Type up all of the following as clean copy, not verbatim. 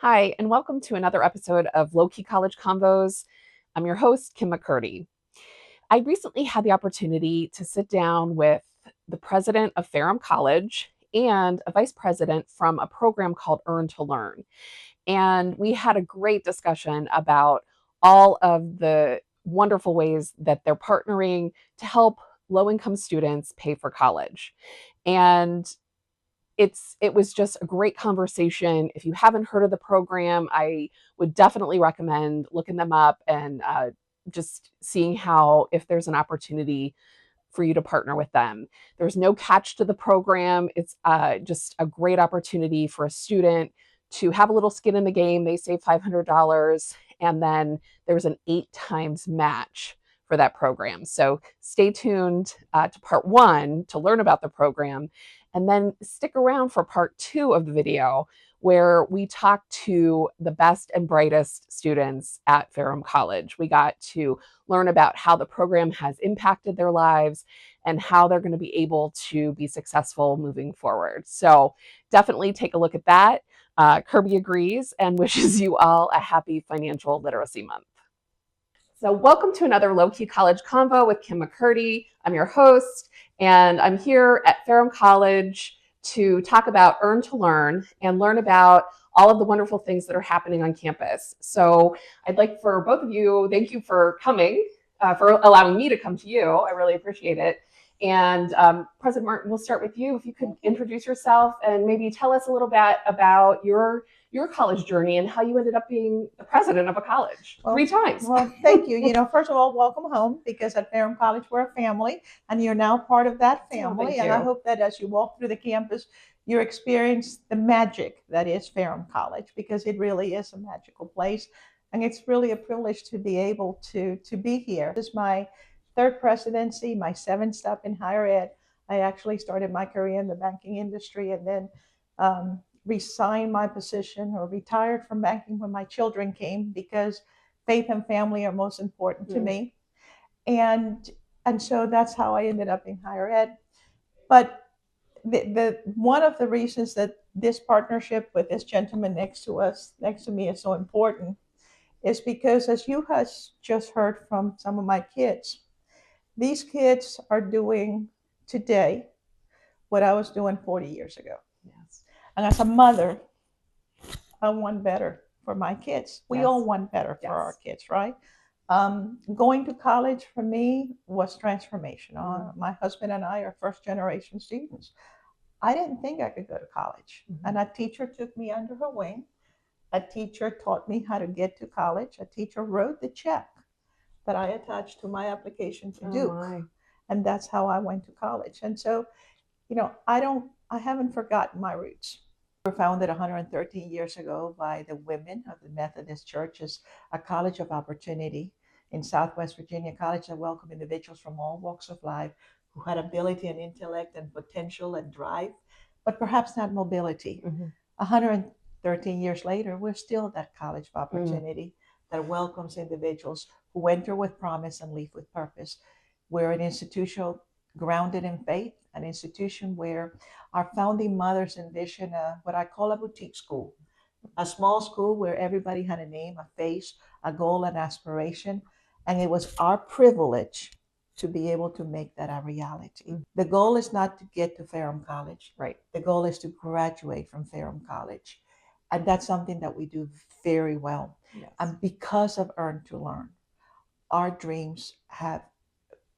Hi, and welcome to another episode of Low Key College Convos. I'm your host, Kim McCurdy. I recently had the opportunity to sit down with the president of Ferrum College and a vice president from a program called Earn to Learn. And we had a great discussion about all of the wonderful ways that they're partnering to help low income students pay for college. And it was just a great conversation. If you haven't heard of the program, I would definitely recommend looking them up and just seeing how, if there's an opportunity for you to partner with them. There's no catch to the program. It's just a great opportunity for a student to have a little skin in the game. They save $500, and then there's an 8 times match for that program. So stay tuned to part one to learn about the program, and then stick around for part two of the video where we talk to the best and brightest students at Ferrum College. We got to learn about how the program has impacted their lives and how they're going to be able to be successful moving forward. So definitely take a look at that. Kirby agrees and wishes you all a happy Financial Literacy Month. So welcome to another Low Key College Convo with Kim McCurdy. I'm your host, and I'm here at Ferrum College to talk about Earn to Learn and learn about all of the wonderful things that are happening on campus. So I'd like for both of you, thank you for coming, for allowing me to come to you. I really appreciate it. And President Martin, we'll start with you. If you could introduce yourself and maybe tell us a little bit about your college journey and how you ended up being the president of a college 3 times. Well, thank you. First of all, welcome home, because at Ferrum College we're a family, and you're now part of that family. thank And I you. hope that as you walk through the campus, you experience the magic that is Ferrum College, because it really is a magical place, and it's really a privilege to be able to be here. This is my third presidency, my seventh stop in higher ed. I actually started my career in the banking industry, and then resigned my position or retired from banking when my children came, because faith and family are most important to me. And so that's how I ended up in higher ed. But the one of the reasons that this partnership with this gentleman next to me is so important is because, as you have just heard from some of my kids, these kids are doing today what I was doing 40 years ago. Yes. And as a mother, I want better for my kids. We Yes. all want better for Yes. our kids, right? Going to college for me was transformational. My husband and I are first generation students. I didn't think I could go to college. And a teacher took me under her wing. A teacher taught me how to get to college. A teacher wrote the check that I attached to my application to Duke. And that's how I went to college. And so, I haven't forgotten my roots. We were founded 113 years ago by the women of the Methodist Church as a college of opportunity in Southwest Virginia, college that welcomed individuals from all walks of life who had ability and intellect and potential and drive, but perhaps not mobility. 113 years later, we're still that college of opportunity that welcomes individuals who enter with promise and leave with purpose. We're an institution grounded in faith, an institution where our founding mothers envisioned what I call a boutique school, a small school where everybody had a name, a face, a goal, an aspiration. And it was our privilege to be able to make that a reality. The goal is not to get to Ferrum College. Right. The goal is to graduate from Ferrum College. And that's something that we do very well. Yes. And because of Earn to Learn, our dreams have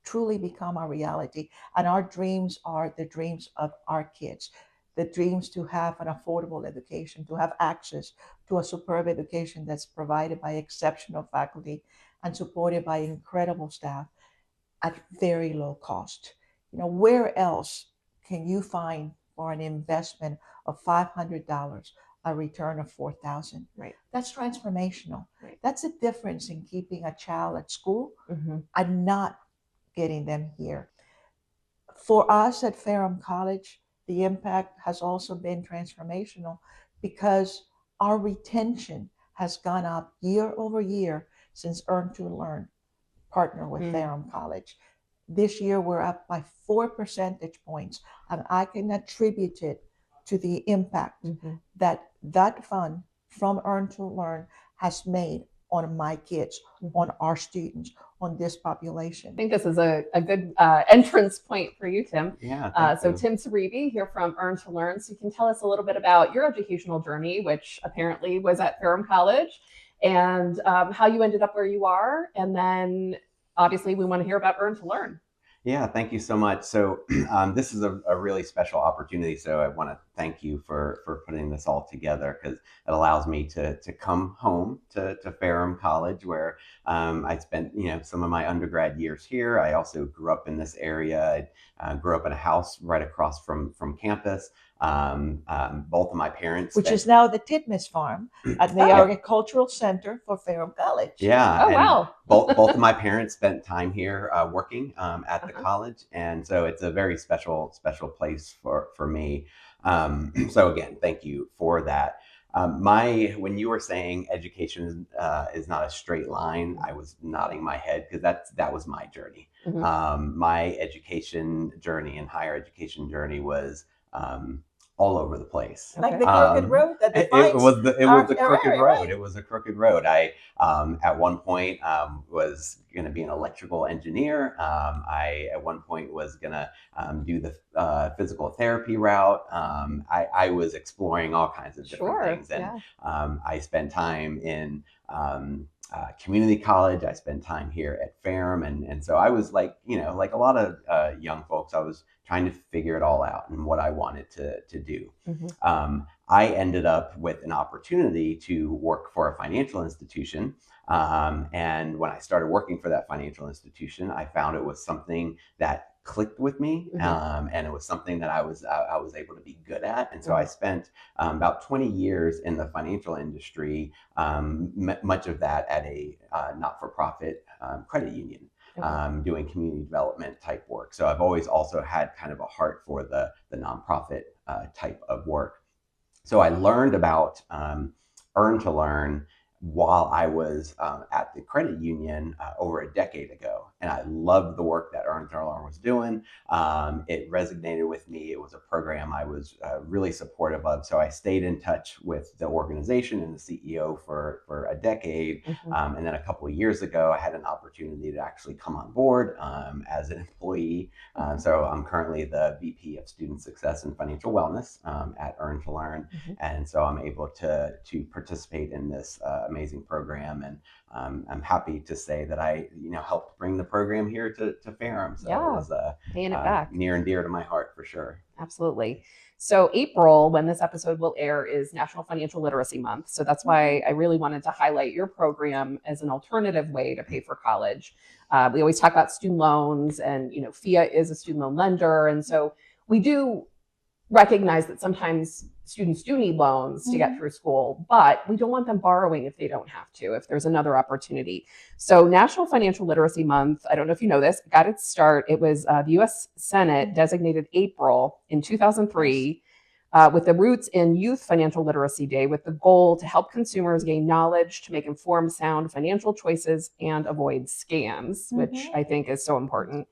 truly become a reality. And our dreams are the dreams of our kids, the dreams to have an affordable education, to have access to a superb education that's provided by exceptional faculty and supported by incredible staff at very low cost. Where else can you find for an investment of $500 a return of $4,000? Right. That's transformational. Right. That's a difference in keeping a child at school and not getting them here. For us at Ferrum College, the impact has also been transformational, because our retention has gone up year over year since Earn to Learn partner with Ferrum College. This year we're up by 4 percentage points, and I can attribute it to the impact that fund from Earn to Learn has made on my kids, on our students, on this population. I think this is a good entrance point for you, Tim. Yeah, so Tim Cerebe here from Earn to Learn. So you can tell us a little bit about your educational journey, which apparently was at Ferrum College, and how you ended up where you are. And then obviously we want to hear about Earn to Learn. Yeah, thank you so much. So this is a really special opportunity. So I want to thank you for putting this all together, because it allows me to come home to Ferrum College, where I spent some of my undergrad years here. I also grew up in this area. I grew up in a house right across from campus. Both of my parents, which is now the Titmus Farm at the Agricultural Center for Ferrum College. Yeah. Oh, wow. both of my parents spent time here working at the college, and so it's a very special place for me. So again, thank you for that. When you were saying education is not a straight line, I was nodding my head, because that was my journey. My education journey and higher education journey was all over the place. Like the crooked road that defines it was the crooked road. Right? It was a crooked road. I at one point was going to be an electrical engineer. I at one point was going to do the physical therapy route. I was exploring all kinds of different things, and I spent time in community college. I spent time here at Ferrum, and so I was like a lot of young folks, I was trying to figure it all out and what I wanted to do. I ended up with an opportunity to work for a financial institution. And when I started working for that financial institution, I found it was something that clicked with me, and it was something that I was able to be good at. And so I spent about 20 years in the financial industry, much of that at a not-for-profit credit union. Doing community development type work. So I've always also had kind of a heart for the nonprofit type of work. So I learned about Earn to Learn while I was at the credit union over a decade ago. And I loved the work that Earn to Learn was doing. It resonated with me. It was a program I was really supportive of. So I stayed in touch with the organization and the CEO for a decade. And then a couple of years ago, I had an opportunity to actually come on board as an employee. So I'm currently the VP of Student Success and Financial Wellness at Earn to Learn. And so I'm able to participate in this amazing program, and I'm happy to say that I helped bring the program here to Ferrum. So it was paying it back, near and dear to my heart, for sure. Absolutely. So April, when this episode will air, is National Financial Literacy Month. So that's why I really wanted to highlight your program as an alternative way to pay for college. We always talk about student loans, and FIA is a student loan lender, and so we do recognize that sometimes students do need loans to get through school, but we don't want them borrowing if they don't have to, if there's another opportunity. So National Financial Literacy Month, I don't know if you know this, got its start. It was the U.S. Senate designated April in 2003 with the roots in Youth Financial Literacy Day, with the goal to help consumers gain knowledge to make informed, sound financial choices and avoid scams, which I think is so important.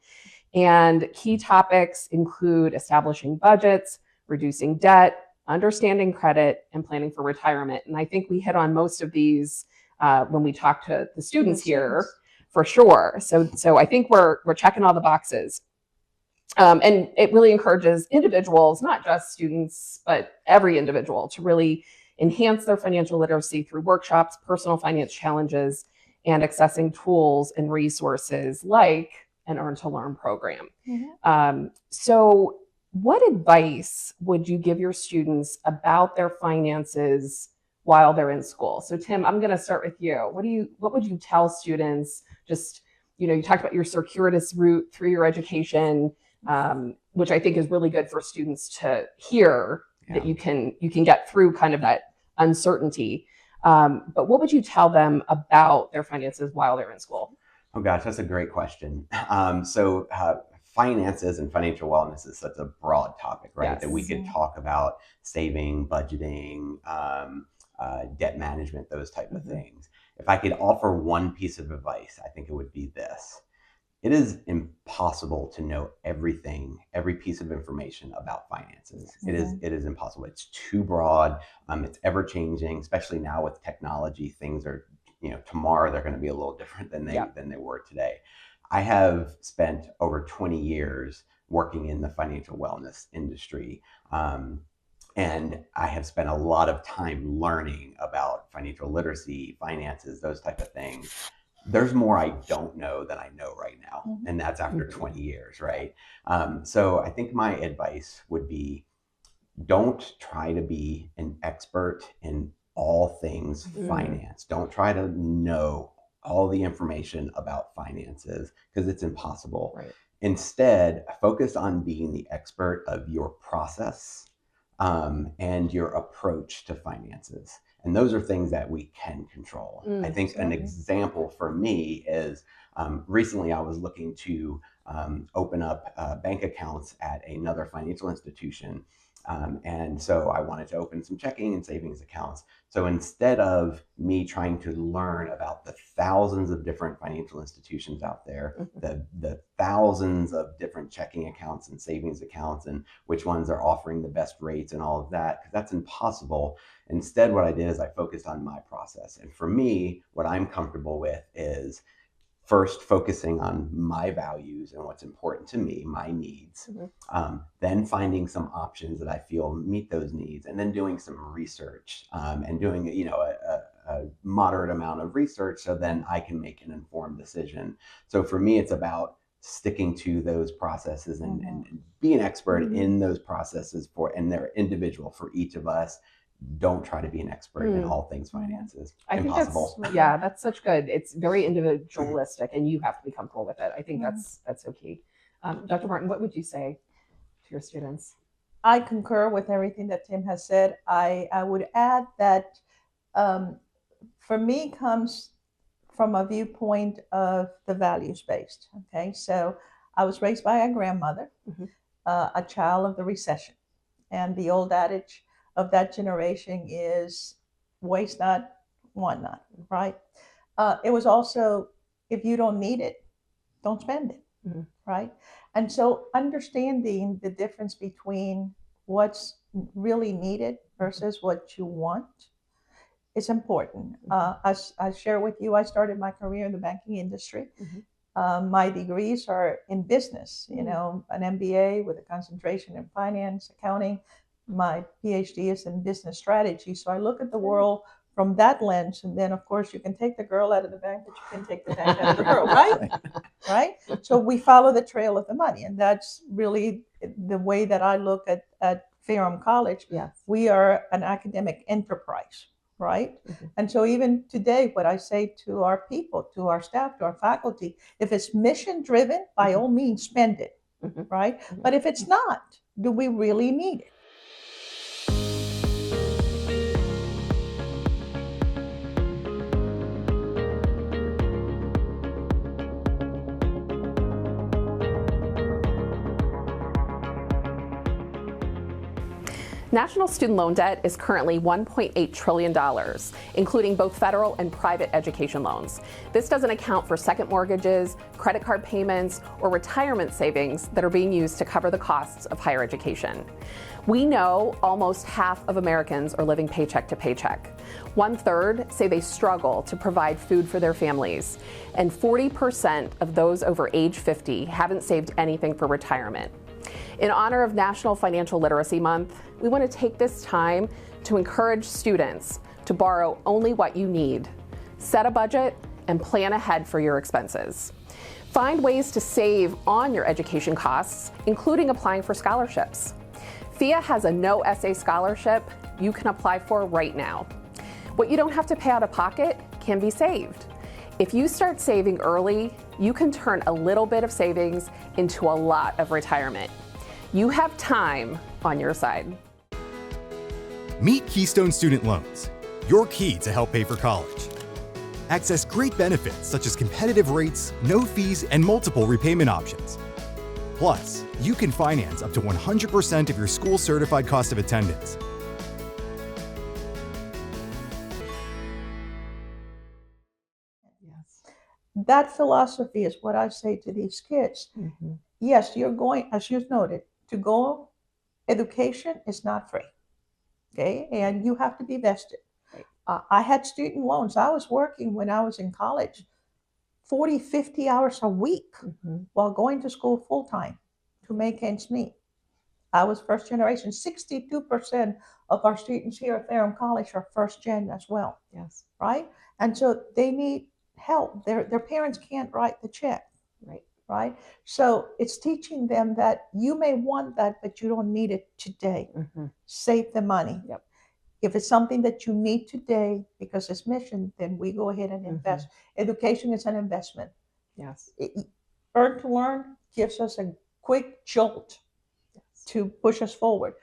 And key topics include establishing budgets, reducing debt, understanding credit, and planning for retirement. And I think we hit on most of these when we talk to the students here, for sure. So I think we're checking all the boxes. And it really encourages individuals, not just students, but every individual, to really enhance their financial literacy through workshops, personal finance challenges, and accessing tools and resources like an Earn to Learn program. So what advice would you give your students about their finances while they're in school? So Tim, I'm going to start with you. What would you tell students? Just, you talked about your circuitous route through your education, which I think is really good for students to hear, that you can get through kind of that uncertainty. But what would you tell them about their finances while they're in school? Oh gosh, that's a great question. Finances and financial wellness is such a broad topic, right? That we could talk about saving, budgeting, debt management, those type of things. If I could offer one piece of advice, I think it would be this: it is impossible to know everything, every piece of information about finances. It is impossible. It's too broad. It's ever changing, especially now with technology. Things are, tomorrow they're going to be a little different than they were today. I have spent over 20 years working in the financial wellness industry. And I have spent a lot of time learning about financial literacy, finances, those type of things. There's more I don't know than I know right now. And that's after 20 years, right? So I think my advice would be, don't try to be an expert in all things finance. Don't try to know all the information about finances, because it's impossible. Right. Instead, focus on being the expert of your process and your approach to finances. And those are things that we can control. I think an example for me is recently I was looking to open up bank accounts at another financial institution. And so I wanted to open some checking and savings accounts. So instead of me trying to learn about the thousands of different financial institutions out there, the thousands of different checking accounts and savings accounts, and which ones are offering the best rates and all of that, because that's impossible. Instead, what I did is I focused on my process. And for me, what I'm comfortable with is first focusing on my values and what's important to me, my needs, then finding some options that I feel meet those needs, and then doing some research and doing a moderate amount of research, so then I can make an informed decision. So for me, it's about sticking to those processes and be an expert in those processes and they're individual for each of us. Don't try to be an expert in all things finances. Impossible. That's such good. It's very individualistic, and you have to be comfortable with it. I think that's so key. Dr. Martin, what would you say to your students? I concur with everything that Tim has said. I would add that for me comes from a viewpoint of the values-based. Okay, so I was raised by a grandmother, a child of the recession, and the old adage of that generation is waste not, want not, right? It was also, if you don't need it, don't spend it, right? And so understanding the difference between what's really needed versus what you want is important. As I share with you, I started my career in the banking industry. My degrees are in business, an MBA with a concentration in finance, accounting. My PhD is in business strategy. So I look at the world from that lens. And then, of course, you can take the girl out of the bank, but you can take the bank out of the girl, right? Right? So we follow the trail of the money. And that's really the way that I look at Ferrum College. Yes. We are an academic enterprise, right? And so even today, what I say to our people, to our staff, to our faculty, if it's mission driven, by all means, spend it, right? But if it's not, do we really need it? National student loan debt is currently $1.8 trillion, including both federal and private education loans. This doesn't account for second mortgages, credit card payments, or retirement savings that are being used to cover the costs of higher education. We know almost half of Americans are living paycheck to paycheck. 1/3 say they struggle to provide food for their families, and 40% of those over age 50 haven't saved anything for retirement. In honor of National Financial Literacy Month, we want to take this time to encourage students to borrow only what you need, set a budget, and plan ahead for your expenses. Find ways to save on your education costs, including applying for scholarships. FIA has a no essay scholarship you can apply for right now. What you don't have to pay out of pocket can be saved. If you start saving early, you can turn a little bit of savings into a lot of retirement. You have time on your side. Meet Keystone Student Loans, your key to help pay for college. Access great benefits such as competitive rates, no fees, and multiple repayment options. Plus, you can finance up to 100% of your school certified cost of attendance. That philosophy is what I say to these kids. Mm-hmm. Yes, you're going, as you noted, to go, education is not free. Okay. And you have to be vested. Right. I had student loans. I was working when I was in college 40, 50 hours a week while going to school full time to make ends meet. I was first generation. 62% of our students here at Ferrum College are first gen as well. Yes. Right? And so they need help. Their parents can't write the check. Right. Right? So it's teaching them that you may want that, but you don't need it today. Save the money. Yep. If it's something that you need today because it's mission, then we go ahead and invest. Education is an investment. Yes. Earn to learn gives us a quick jolt to push us forward.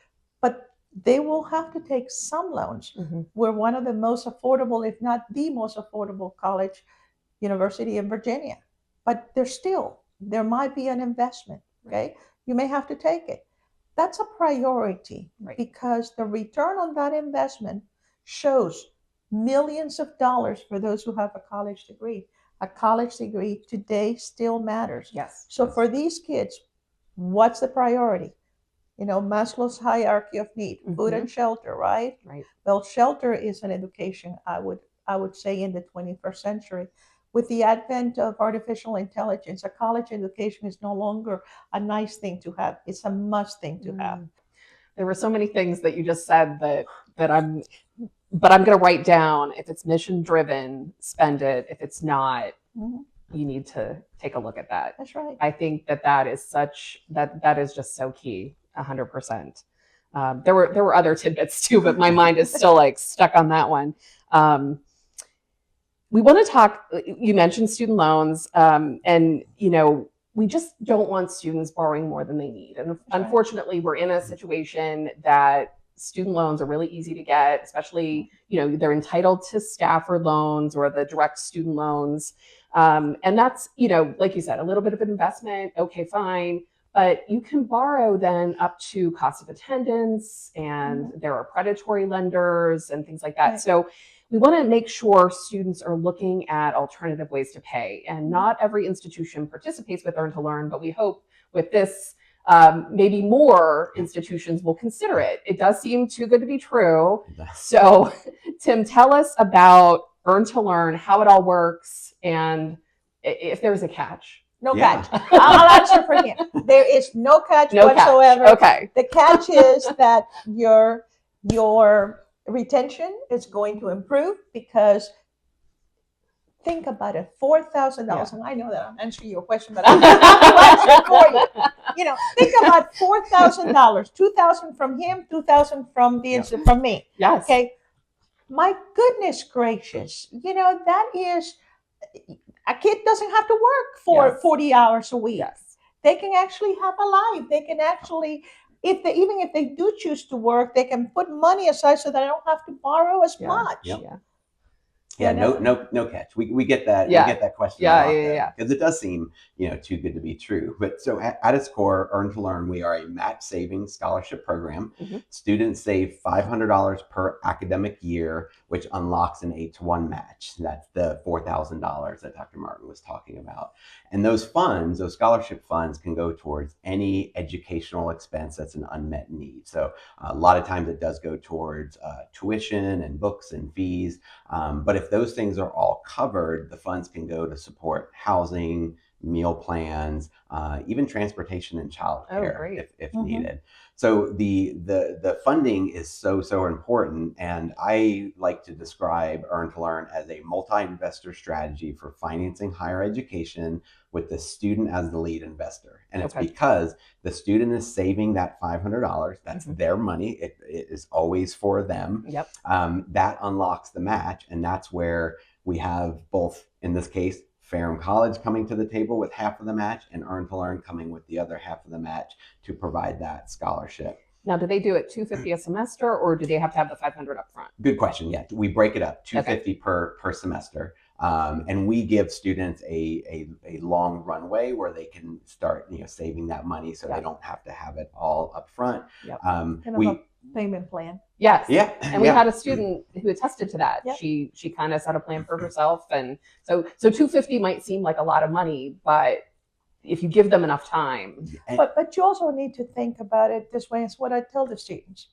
But they will have to take some loans. We're one of the most affordable, if not the most affordable college, university in Virginia. But there might be an investment, okay? You may have to take it. That's a priority because the return on that investment shows millions of dollars for those who have a college degree. A college degree today still matters. Yes. So for these kids, what's the priority? Maslow's hierarchy of need, food and shelter, right? Right. Well, shelter is an education, I would say, in the 21st century. With the advent of artificial intelligence, a college education is no longer a nice thing to have. It's a must thing to have. There were so many things that you just said that I'm going to write down. If it's mission driven, spend it. If it's not, you need to take a look at that. That's right. I think that is just so key. 100%. There were other tidbits too, but my mind is still like stuck on that one. We want to talk. You mentioned student loans, and we just don't want students borrowing more than they need. And unfortunately, we're in a situation that student loans are really easy to get, especially they're entitled to Stafford loans or the direct student loans, and that's like you said, a little bit of an investment. Okay, fine. But you can borrow then up to cost of attendance, and there are predatory lenders and things like that. Right. So we want to make sure students are looking at alternative ways to pay. And not every institution participates with Earn to Learn, but we hope with this, maybe more institutions will consider it. It does seem too good to be true. So Tim, tell us about Earn to Learn, how it all works, and if there's a catch. No catch. I'll answer for him. There is no catch whatsoever. Catch. Okay. The catch is that your retention is going to improve because think about it, $4,000. And I know that I'm answering your question, but I'm answering for you. Think about $4,000, $2,000 from him, $2,000 from me. Yes. Okay. My goodness gracious, that is. A kid doesn't have to work for 40 hours a week. Yes. They can actually have a life. They can actually, even if they do choose to work, they can put money aside so that I don't have to borrow as much. Yep. Yeah, no catch. We get that. Yeah. We get that question. Yeah. Because it does seem, too good to be true. But so at its core, Earn to Learn, we are a match saving scholarship program. Students save $500 per academic year, which unlocks an 8-to-1 match. That's the $4,000 that Dr. Martin was talking about. And those funds, those scholarship funds, can go towards any educational expense that's an unmet need. So a lot of times it does go towards tuition and books and fees. But if those things are all covered, the funds can go to support housing, meal plans, even transportation and childcare if needed. So the funding is so important, and I like to describe Earn to Learn as a multi-investor strategy for financing higher education with the student as the lead investor. And it's because the student is saving that $500. That's their money. It is always for them. Yep. That unlocks the match, and that's where we have both, in this case, Ferrum College coming to the table with half of the match and Earn to Learn coming with the other half of the match to provide that scholarship. Now, do they do it $250 a semester, or do they have to have the $500 up front? Good question. Yeah, we break it up, $250 per semester. And we give students a long runway where they can start saving that money so they don't have to have it all up front. Yep. payment plan. Yes. Yeah. And we had a student who attested to that. Yep. She kind of set a plan for herself. And so 250 might seem like a lot of money, but if you give them enough time. But you also need to think about it this way. It's what I tell the students.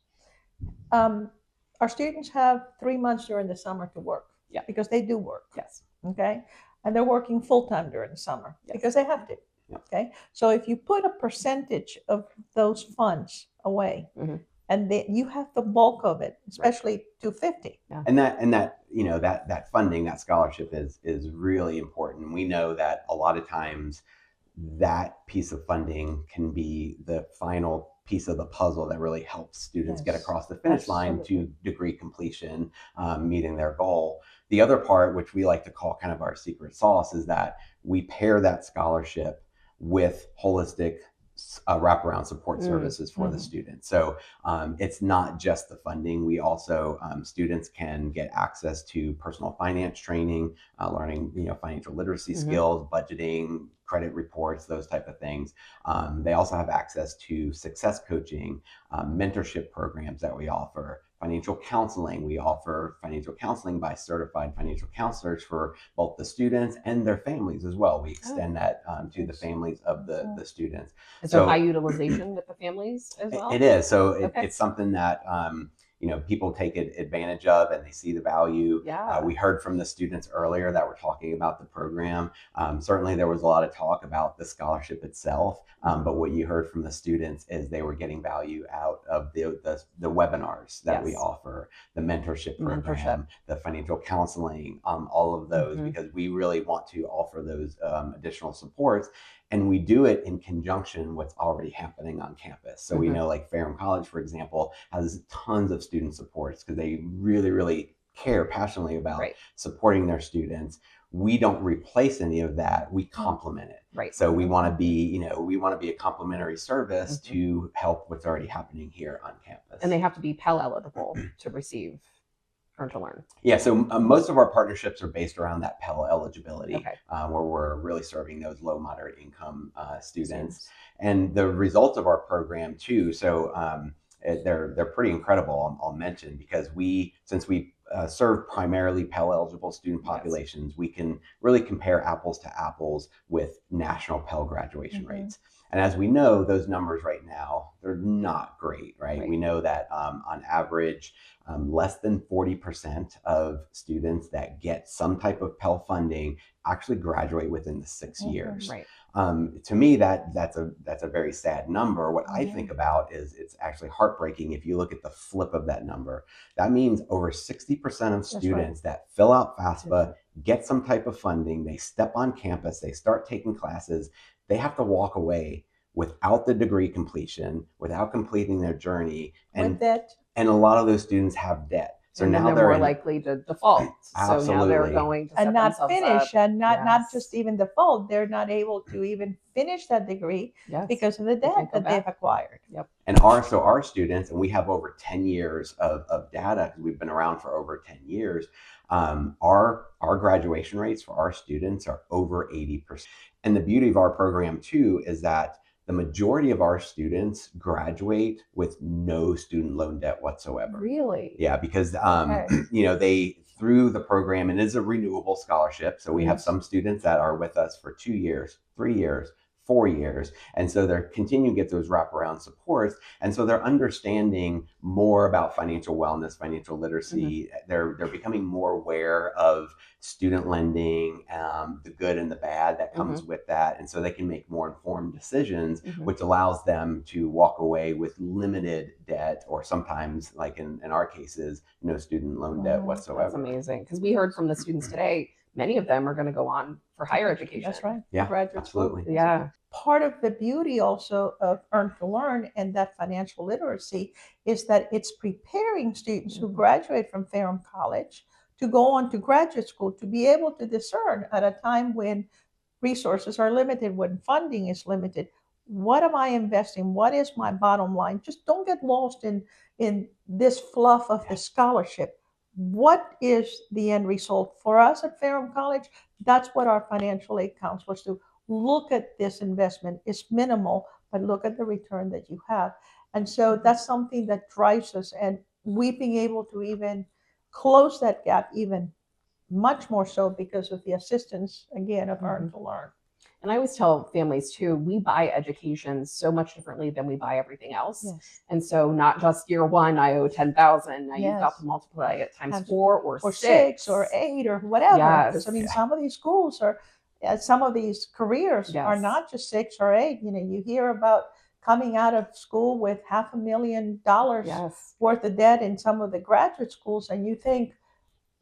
Our students have 3 months during the summer to work. Yeah. Because they do work. Yes. Okay. And they're working full time during the summer because they have to. Yeah. Okay. So if you put a percentage of those funds away, and you have the bulk of it, especially 250. Yeah. And that you know that funding, that scholarship is really important. We know that a lot of times that piece of funding can be the final piece of the puzzle that really helps students get across the finish line to degree completion, meeting their goal. The other part, which we like to call kind of our secret sauce, is that we pair that scholarship with holistic wraparound support services for the students. So it's not just the funding. We also, students can get access to personal finance training, learning, financial literacy skills, budgeting, credit reports, those type of things. They also have access to success coaching, mentorship programs that we offer, financial counseling. We offer financial counseling by certified financial counselors for both the students and their families as well. We extend that to the families of the students. Is there high utilization with the families as well? It is. So it's something that people take advantage of, and they see the value. Yeah. We heard from the students earlier that were talking about the program. Certainly there was a lot of talk about the scholarship itself, but what you heard from the students is they were getting value out of the webinars that we offer, the mentorship program, the financial counseling, all of those, because we really want to offer those additional supports. And we do it in conjunction with what's already happening on campus. So we know, like Ferrum College, for example, has tons of student supports because they really, really care passionately about supporting their students. We don't replace any of that. We complement it. Right. So we want to be, a complementary service to help what's already happening here on campus. And they have to be Pell eligible to receive Earn to Learn. Yeah, so most of our partnerships are based around that Pell eligibility, where we're really serving those low, moderate income students. And the results of our program too, so they're pretty incredible, I'll mention, because since we serve primarily Pell eligible student populations, we can really compare apples to apples with national Pell graduation rates. And as we know, those numbers right now, they're not great, right? We know that on average, less than 40% of students that get some type of Pell funding actually graduate within the 6 years. Right. To me, that's a very sad number. What I think about is it's actually heartbreaking if you look at the flip of that number. That means over 60% of students that fill out FAFSA, get some type of funding, they step on campus, they start taking classes, they have to walk away without the degree completion, without completing their journey, and a lot of those students have debt. So and now they're more likely to default. Absolutely. So now they're going to and not finish, up. and not just even default. They're not able to even finish that degree because of the debt that they've acquired. And our students, and we have over 10 years of data because we've been around for over 10 years. Our graduation rates for our students are over 80%. And the beauty of our program too is that the majority of our students graduate with no student loan debt whatsoever. Really? Yeah, because they through the program, and it is a renewable scholarship. So we have some students that are with us for 2 years, 3 years, 4 years. And so they're continuing to get those wraparound supports. And so they're understanding more about financial wellness, financial literacy. They're becoming more aware of student lending, the good and the bad that comes with that. And so they can make more informed decisions, which allows them to walk away with limited debt, or sometimes, like in our cases, no student loan debt whatsoever. That's amazing. Because we heard from the students today, many of them are going to go on for higher education. That's right. Yeah, graduate absolutely. school. Yeah. Part of the beauty also of Earn to Learn and that financial literacy is that it's preparing students who graduate from Ferrum College to go on to graduate school to be able to discern at a time when resources are limited, when funding is limited. What am I investing? What is my bottom line? Just don't get lost in this fluff of the scholarship. What is the end result? For us at Ferrum College, that's what our financial aid counselors do. Look at this investment. It's minimal, but look at the return that you have. And so that's something that drives us, and we being able to even close that gap even much more so because of the assistance, again, of Earn to Learn. And I always tell families too, we buy education so much differently than we buy everything else. Yes. And so not just year one, I owe 10,000. Now you've got Yes. to multiply it times 4 or 6. 6 or 8 or whatever. Yes. Because I mean, some of these schools are, some of these careers are not just 6 or 8. You know, you hear about coming out of school with $500,000 worth of debt in some of the graduate schools, and you think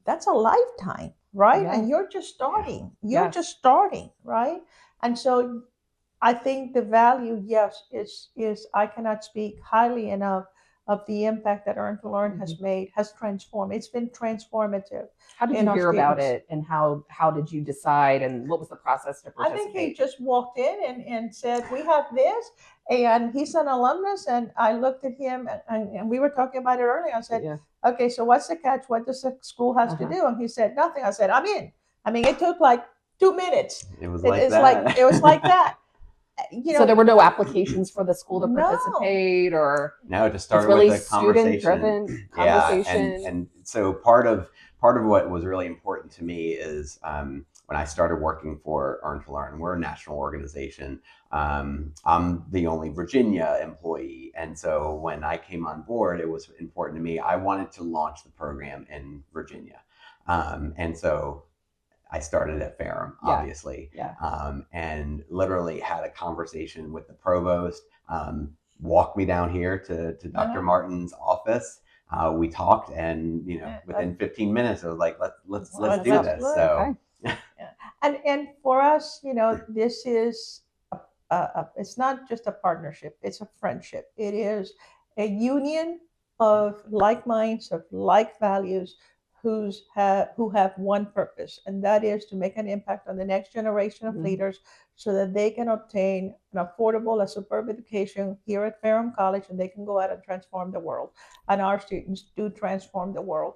that's a lifetime, right? Yeah. And you're just starting. You're just starting, right? And so I think the value, yes, is I cannot speak highly enough of the impact that Earn to Learn has made, has transformed. It's been transformative. How did you hear about it, and how did you decide, and what was the process to participate? I think he just walked in and said, we have this, and he's an alumnus, and I looked at him, and we were talking about it earlier. I said, okay, so what's the catch? What does the school has to do? And he said, nothing. I said, I'm in. I mean, it took like 2 minutes. It was like that. It was like that. You know, so there were no applications for the school to participate, or no, to start really with a conversation. Student-driven conversation. And so part of what was really important to me is when I started working for Earn to Learn, we're a national organization. I'm the only Virginia employee, and so when I came on board, it was important to me. I wanted to launch the program in Virginia, and so I started at Ferrum, obviously, and literally had a conversation with the provost, walked me down here to Dr. Martin's office. We talked, and within 15 minutes, I was like, let's do this. So, and for us, this is it's not just a partnership; it's a friendship. It is a union of like minds, of like values, who have one purpose, and that is to make an impact on the next generation of leaders so that they can obtain an affordable, a superb education here at Ferrum College, and they can go out and transform the world. And our students do transform the world.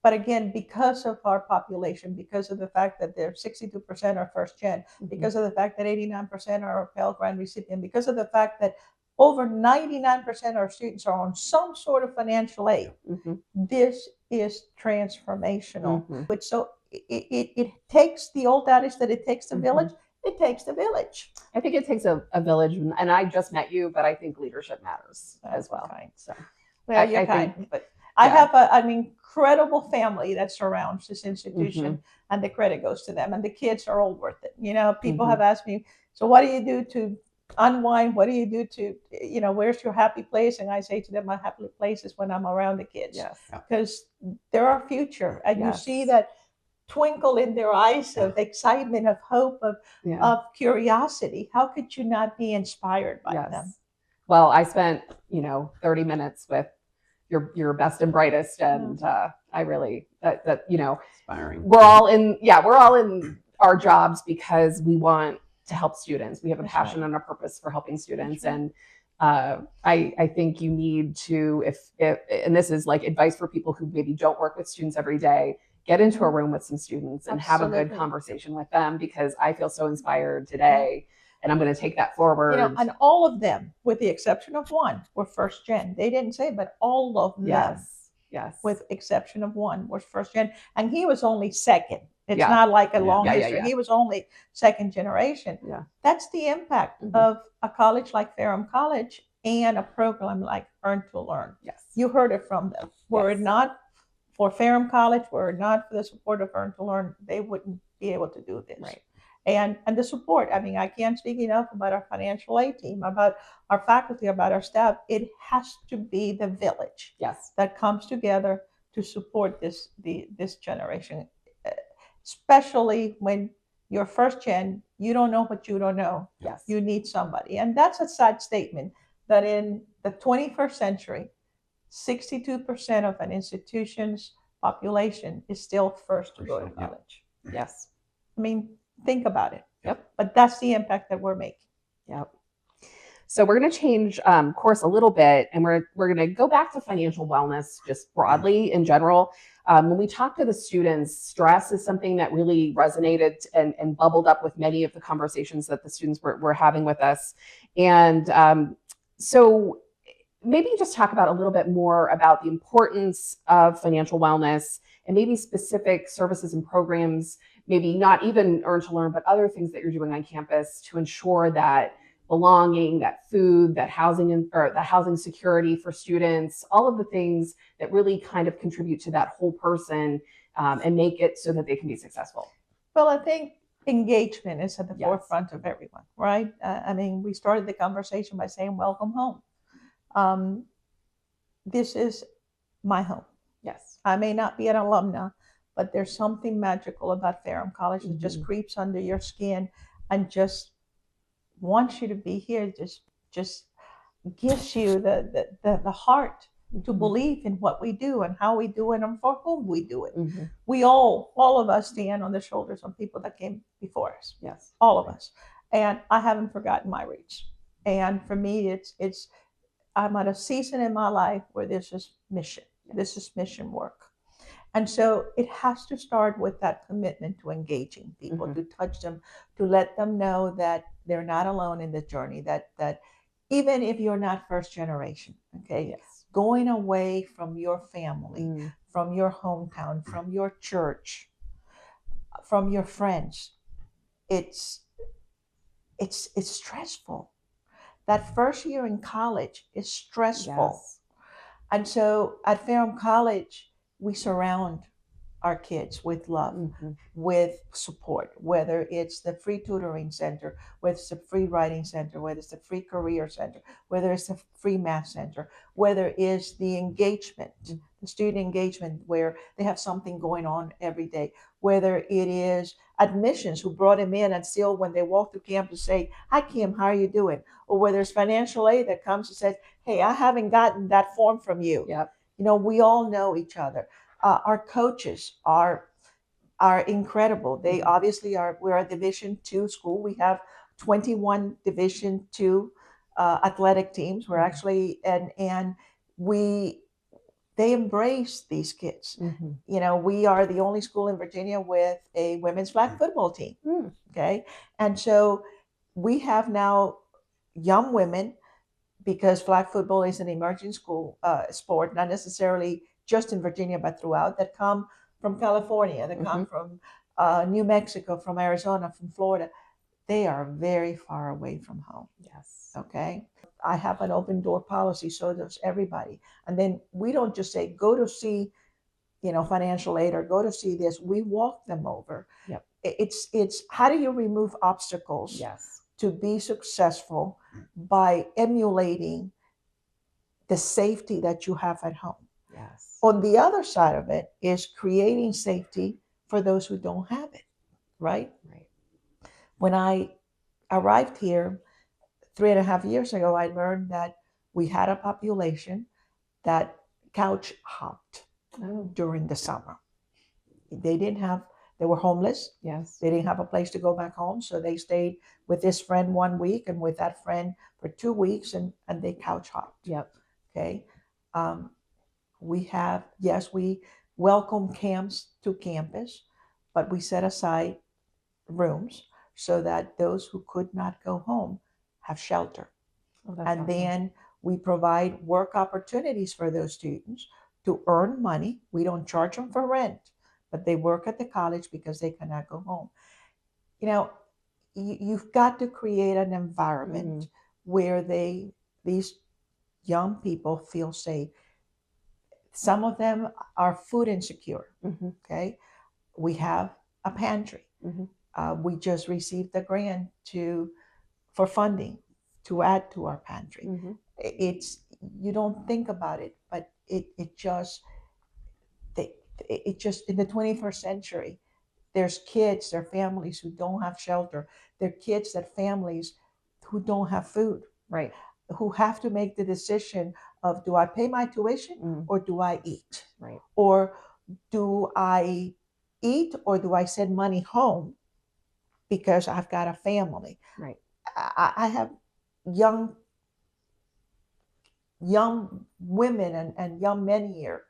But again, because of our population, because of the fact that they're 62% are first gen, because of the fact that 89% are Pell Grant recipient, because of the fact that over 99% of our students are on some sort of financial aid, this is transformational. But so it takes the old adage that it takes the village. It takes the village. I think it takes a village, and I just met you, but I think leadership matters as well. So, well, you're kind, but I have an incredible family that surrounds this institution, and the credit goes to them, and the kids are all worth it. People have asked me, so what do you do to unwind? What do you do to, where's your happy place? And I say to them, my happy place is when I'm around the kids, because they're our future, and you see that twinkle in their eyes of excitement, of hope, of curiosity. How could you not be inspired by them? Well, I spent 30 minutes with your best and brightest, and I really inspiring. We're all in our jobs because we want to help students. We have a passion and a purpose for helping students, and I think you need to, if and this is like advice for people who maybe don't work with students every day, get into a room with some students and have a good conversation with them, because I feel so inspired today, and I'm going to take that forward. And all of them, with the exception of one, were first gen. They didn't say, but all of them, with exception of one, was first gen, and he was only second. It's not like a long history. He was only second generation. That's the impact of a college like Ferrum College and a program like Earn to Learn. You heard it from them. Were it not for Ferrum College, were it not for the support of Earn to Learn, they wouldn't be able to do this. And the support, I mean, I can't speak enough about our financial aid team, about our faculty, about our staff. It has to be the village that comes together to support this generation. Especially when you're first gen, you don't know what you don't know. You need somebody. And that's a sad statement, that in the 21st century, 62% of an institution's population is still first to go to college. I mean, think about it. But that's the impact that we're making. So we're going to change course a little bit, and we're going to go back to financial wellness just broadly in general. When we talk to the students, stress is something that really resonated and bubbled up with many of the conversations that the students were having with us. And so maybe just talk about a little bit more about the importance of financial wellness and maybe specific services and programs, maybe not even Earn to Learn, but other things that you're doing on campus to ensure that belonging, that food, that housing, or that housing security for students, all of the things that really kind of contribute to that whole person, and make it so that they can be successful. Well, I think engagement is at the Yes. forefront of everyone, right? I mean, we started the conversation by saying, welcome home. This is my home. Yes. I may not be an alumna, but there's something magical about Ferrum College that just Mhm. creeps under your skin and just wants you to be here. Just gives you the heart to Mhm. believe in what we do and how we do it and for whom we do it. Mhm. We all of us stand on the shoulders of people that came before us. Yes. All of us. And I haven't forgotten my roots. And for me, it's I'm at a season in my life where this is mission. This is mission work. And so it has to start with that commitment to engaging people, Mhm. to touch them, to let them know that they're not alone in the journey, that even if you're not first generation, okay, Yes. going away from your family, Mm. from your hometown, from your church, from your friends, it's stressful. That first year in college is stressful. Yes. And so at Ferrum College, we surround our kids with love, Mhm. with support, whether it's the free tutoring center, whether it's the free writing center, whether it's the free career center, whether it's the free math center, whether it's the engagement, the student engagement where they have something going on every day, whether it is admissions who brought them in and still when they walk through campus say, hi Kim, how are you doing? Or whether it's financial aid that comes and says, hey, I haven't gotten that form from you. Yep. You know, we all know each other. Our coaches are incredible. They obviously are. We're a Division II school. We have 21 Division II athletic teams. We're actually and we they embrace these kids. Mhm. You know, we are the only school in Virginia with a women's flag football team. Mm. Okay, and so we have now young women because flag football is an emerging school sport, not necessarily just in Virginia, but throughout, that come from California, that come from New Mexico, from Arizona, from Florida. They are very far away from home. Yes. Okay. I have an open door policy, so does everybody. And then we don't just say, go to see, financial aid or go to see this. We walk them over. Yep. It's how do you remove obstacles Yes. to be successful by emulating the safety that you have at home. Yes. On the other side of it is creating safety for those who don't have it, right? Right. When I arrived here 3.5 years ago, I learned that we had a population that couch hopped during the summer. They were homeless. Yes. They didn't have a place to go back home. So they stayed with this friend 1 week and with that friend for 2 weeks and they couch hopped. Yep. Okay. We welcome camps to campus, but we set aside rooms so that those who could not go home have shelter. Oh, that's And awesome. then we provide work opportunities for those students to earn money. We don't charge them for rent, but they work at the college because they cannot go home. You know, you've got to create an environment where these young people feel safe. Some of them are food insecure. Okay, we have a pantry. We just received a grant for funding to add to our pantry. It's you don't think about it, but it just in the 21st century, there's kids, there are families who don't have shelter. There are kids that families who don't have food. Right. Who have to make the decision of do I pay my tuition or do I eat? Right. Or do I eat or do I send money home because I've got a family? Right. I have young women and young men here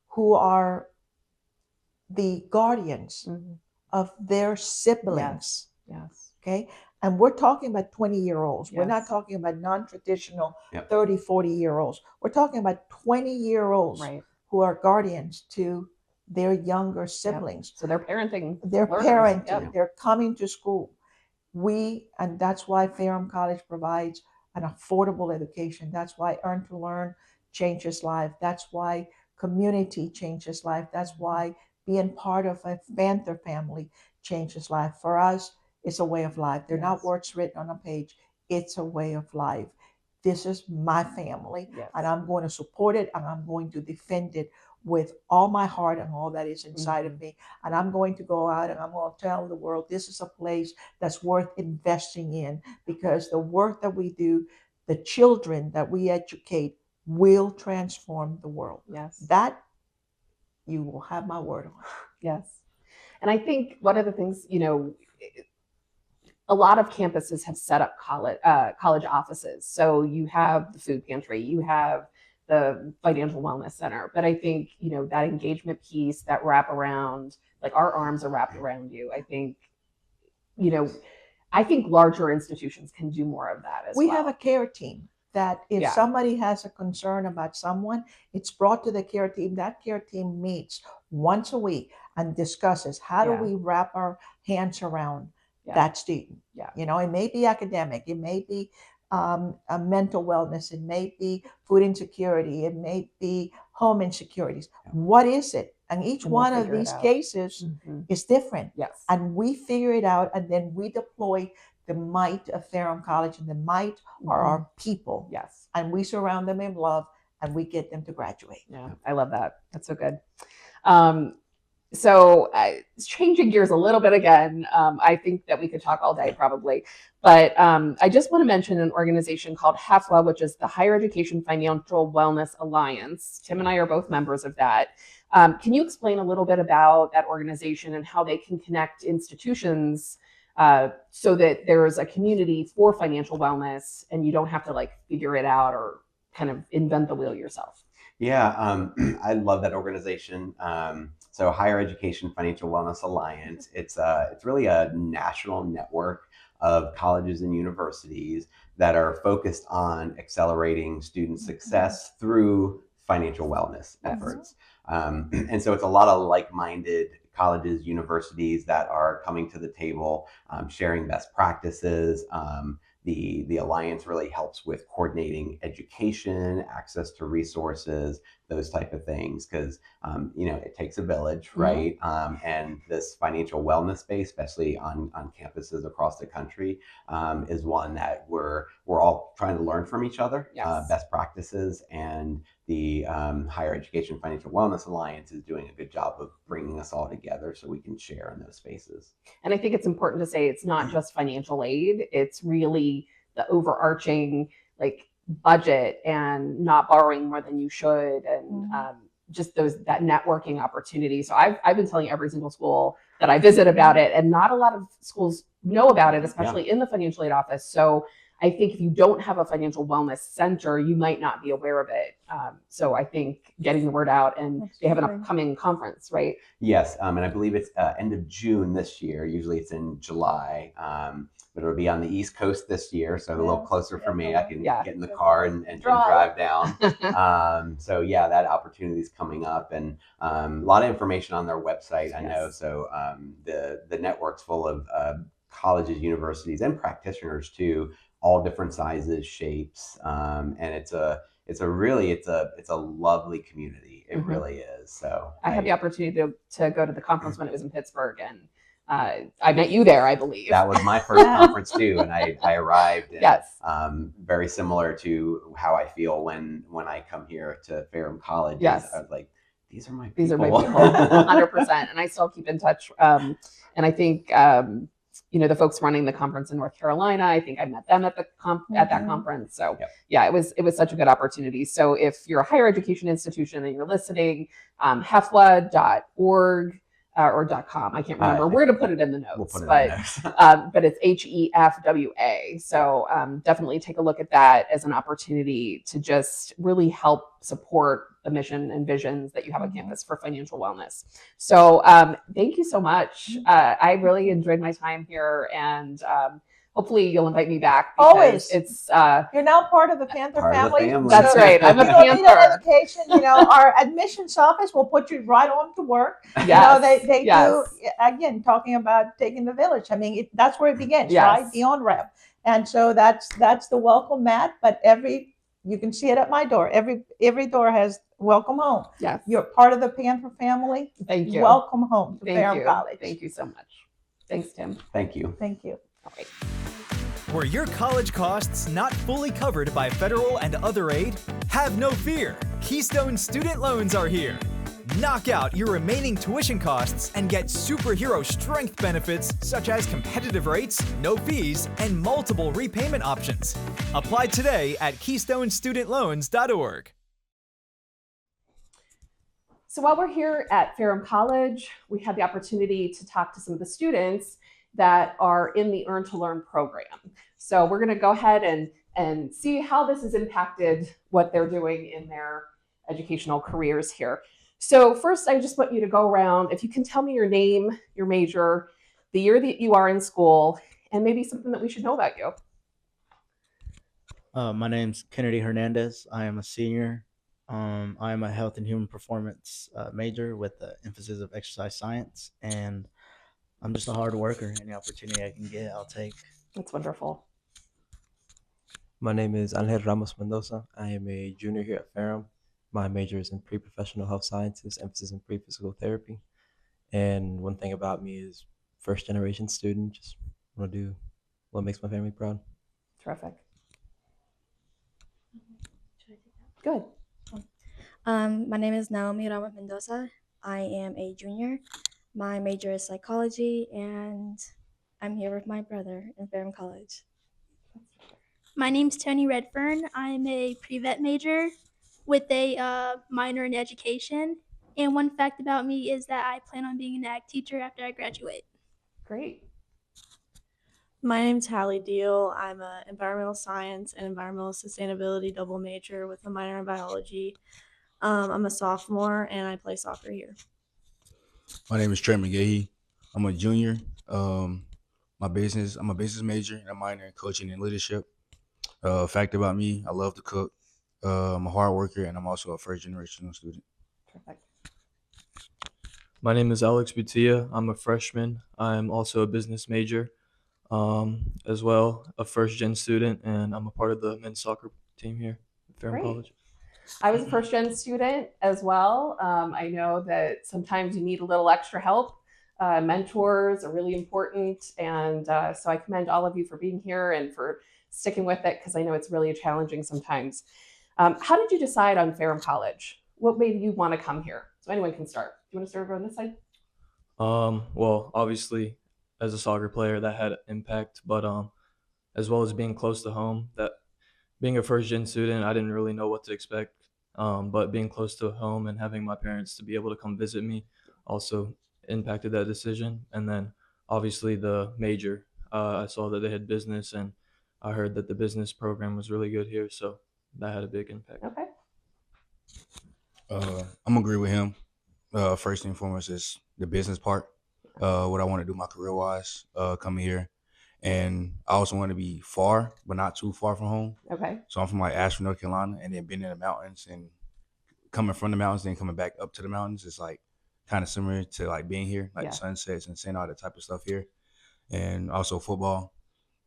who are the guardians of their siblings. Yes. Okay. And we're talking about 20-year-olds. We're not Yes. talking about non-traditional Yep. 30, 40-year-olds. We're talking about 20-year-olds Right. who are guardians to their younger siblings. So they're parenting. They're learners. parenting. Yep. They're coming to school. And that's why Ferrum College provides an affordable education. That's why Earn to Learn changes life. That's why community changes life. That's why being part of a Panther family changes life. For us, it's a way of life. They're not Yes. words written on a page. It's a way of life. This is my family, Yes. and I'm going to support it, and I'm going to defend it with all my heart and all that is inside of me. And I'm going to go out and I'm going to tell the world this is a place that's worth investing in, because the work that we do, the children that we educate, will transform the world. Yes. That you will have my word on. Yes. And I think one of the things, a lot of campuses have set up college offices. So you have the food pantry, you have the financial wellness center. But I think, that engagement piece, that wrap around, like our arms are wrapped around you. I think, larger institutions can do more of that as well. We have a care team that if somebody has a concern about someone, it's brought to the care team. That care team meets once a week and discusses how do we wrap our hands around that student. Yeah. It may be academic, it may be a mental wellness, it may be food insecurity, it may be home insecurities. What is it? And each one of these cases is different. Yes. And we figure it out, and then we deploy the might of Ferrum College, and the might are our people. Yes. And we surround them in love, and we get them to graduate. Yeah, I love that. That's so good. So changing gears a little bit again, I think that we could talk all day probably, but I just want to mention an organization called HEFWA, which is the Higher Education Financial Wellness Alliance. Tim and I are both members of that. Can you explain a little bit about that organization and how they can connect institutions so that there's a community for financial wellness and you don't have to figure it out or kind of invent the wheel yourself? Yeah, I love that organization. So Higher Education Financial Wellness Alliance, it's really a national network of colleges and universities that are focused on accelerating student success through financial wellness efforts. And so it's a lot of like-minded colleges, universities that are coming to the table, sharing best practices. The Alliance really helps with coordinating education, access to resources, those type of things, because it takes a village, right? And this financial wellness space, especially on campuses across the country, is one that we're all trying to learn from each other, best practices, and the Higher Education Financial Wellness Alliance is doing a good job of bringing us all together so we can share in those spaces. And I think it's important to say it's not just financial aid, it's really the overarching budget and not borrowing more than you should, and just that networking opportunity. So I've been telling every single school that I visit about it, and not a lot of schools know about it, especially in the financial aid office. So I think if you don't have a financial wellness center, you might not be aware of it. So I think getting the word out, and they have an upcoming conference, right? Yes, and I believe it's end of June this year. Usually it's in July, but it'll be on the East Coast this year, so a little closer for me. I can get in the car and drive down. So yeah, that opportunity is coming up, and a lot of information on their website, I know. So the network's full of colleges, universities, and practitioners too, all different sizes, shapes, and it's a lovely community. It really is. So I had the opportunity to go to the conference when it was in Pittsburgh, and I met you there, I believe. That was my first conference too, and I arrived. And, very similar to how I feel when I come here to Ferrum College. Yes. I was like, these are my people. These are my people, 100%. And I still keep in touch. And I think the folks running the conference in North Carolina, I think I met them at the at that conference. So it was such a good opportunity. So if you're a higher education institution and you're listening, hefwa.org or .com, I can't remember. We're going to put it in the notes, we'll put it in the notes. But it's HEFWA. So definitely take a look at that as an opportunity to just really help support mission and visions that you have on campus for financial wellness. So thank you so much. I really enjoyed my time here, and hopefully you'll invite me back. Always. It's you're now part of the Panther Part of the family. family. That's right. I'm a If you don't need an Panther. education, our admissions office will put you right on to work. Yes. They Yes. do, again, talking about taking the village. I mean, that's where it begins, Yes. right? The on-ramp. And so that's the welcome mat, but you can see it at my door. Every door has welcome home. Yes. You're part of the Panther family. Thank you. Welcome home to Thank Ferrum you. College. Thank you so much. Thanks, Tim. Thank you. Thank you. All right. Were your college costs not fully covered by federal and other aid? Have no fear. Keystone Student Loans are here. Knock out your remaining tuition costs and get superhero strength benefits such as competitive rates, no fees, and multiple repayment options. Apply today at KeystoneStudentLoans.org. So while we're here at Ferrum College, we had the opportunity to talk to some of the students that are in the Earn to Learn program. So we're going to go ahead and see how this has impacted what they're doing in their educational careers here. So first, I just want you to go around. If you can tell me your name, your major, the year that you are in school, and maybe something that we should know about you. My name's Kennedy Hernandez. I am a senior. I am a health and human performance major with the emphasis of exercise science, and I'm just a hard worker. Any opportunity I can get, I'll take. That's wonderful. My name is Angel Ramos Mendoza. I am a junior here at Ferrum. My major is in pre-professional health sciences, emphasis in pre-physical therapy. And one thing about me is first generation student, just want to do what makes my family proud. Terrific. Good. My name is Naomi Mendoza. I am a junior. My major is psychology, and I'm here with my brother in Ferrum College. My name's Toni Redfern. I'm a pre-vet major with a minor in education. And one fact about me is that I plan on being an ag teacher after I graduate. Great. My name's Hallie Deal. I'm an environmental science and environmental sustainability double major with a minor in biology. I'm a sophomore and I play soccer here. My name is Trey McGahee. I'm a junior. I'm a business major and a minor in coaching and leadership. Fact about me, I love to cook. I'm a hard worker and I'm also a first generational student. Perfect. My name is Alex Butia. I'm a freshman. I'm also a business major, as well, a first gen student, and I'm a part of the men's soccer team here at Ferrum College. I was a first gen student as well. I know that sometimes you need a little extra help. Mentors are really important. And so I commend all of you for being here and for sticking with it, because I know it's really challenging sometimes. How did you decide on Ferrum College? What made you want to come here? So anyone can start. Do you want to start on this side? Well, obviously, as a soccer player, that had an impact, but as well as being close to home, that being a first gen student, I didn't really know what to expect. But being close to home and having my parents to be able to come visit me also impacted that decision. And then obviously the major, I saw that they had business, and I heard that the business program was really good here, so that had a big impact. Okay. I'm gonna agree with him. First and foremost is the business part. What I want to do my career wise, coming here. And I also want to be far, but not too far from home. Okay. So I'm from like Asheville, North Carolina, and then being in the mountains and coming from the mountains, then coming back up to the mountains. It's like kind of similar to like being here, like the sunsets and seeing all that type of stuff here. And also football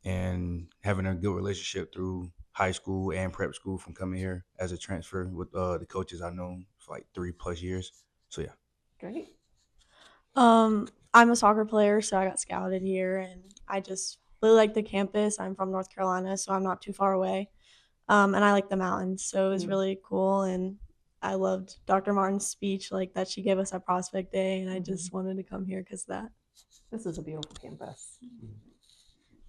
and having a good relationship through high school and prep school from coming here as a transfer with the coaches I've known for like 3+ years. So yeah. Great. I'm a soccer player, so I got scouted here, and I just really like the campus. I'm from North Carolina, so I'm not too far away. And I like the mountains, so it was really cool. And I loved Dr. Martin's speech, like that she gave us at Prospect Day, and I just wanted to come here because of that. This is a beautiful campus.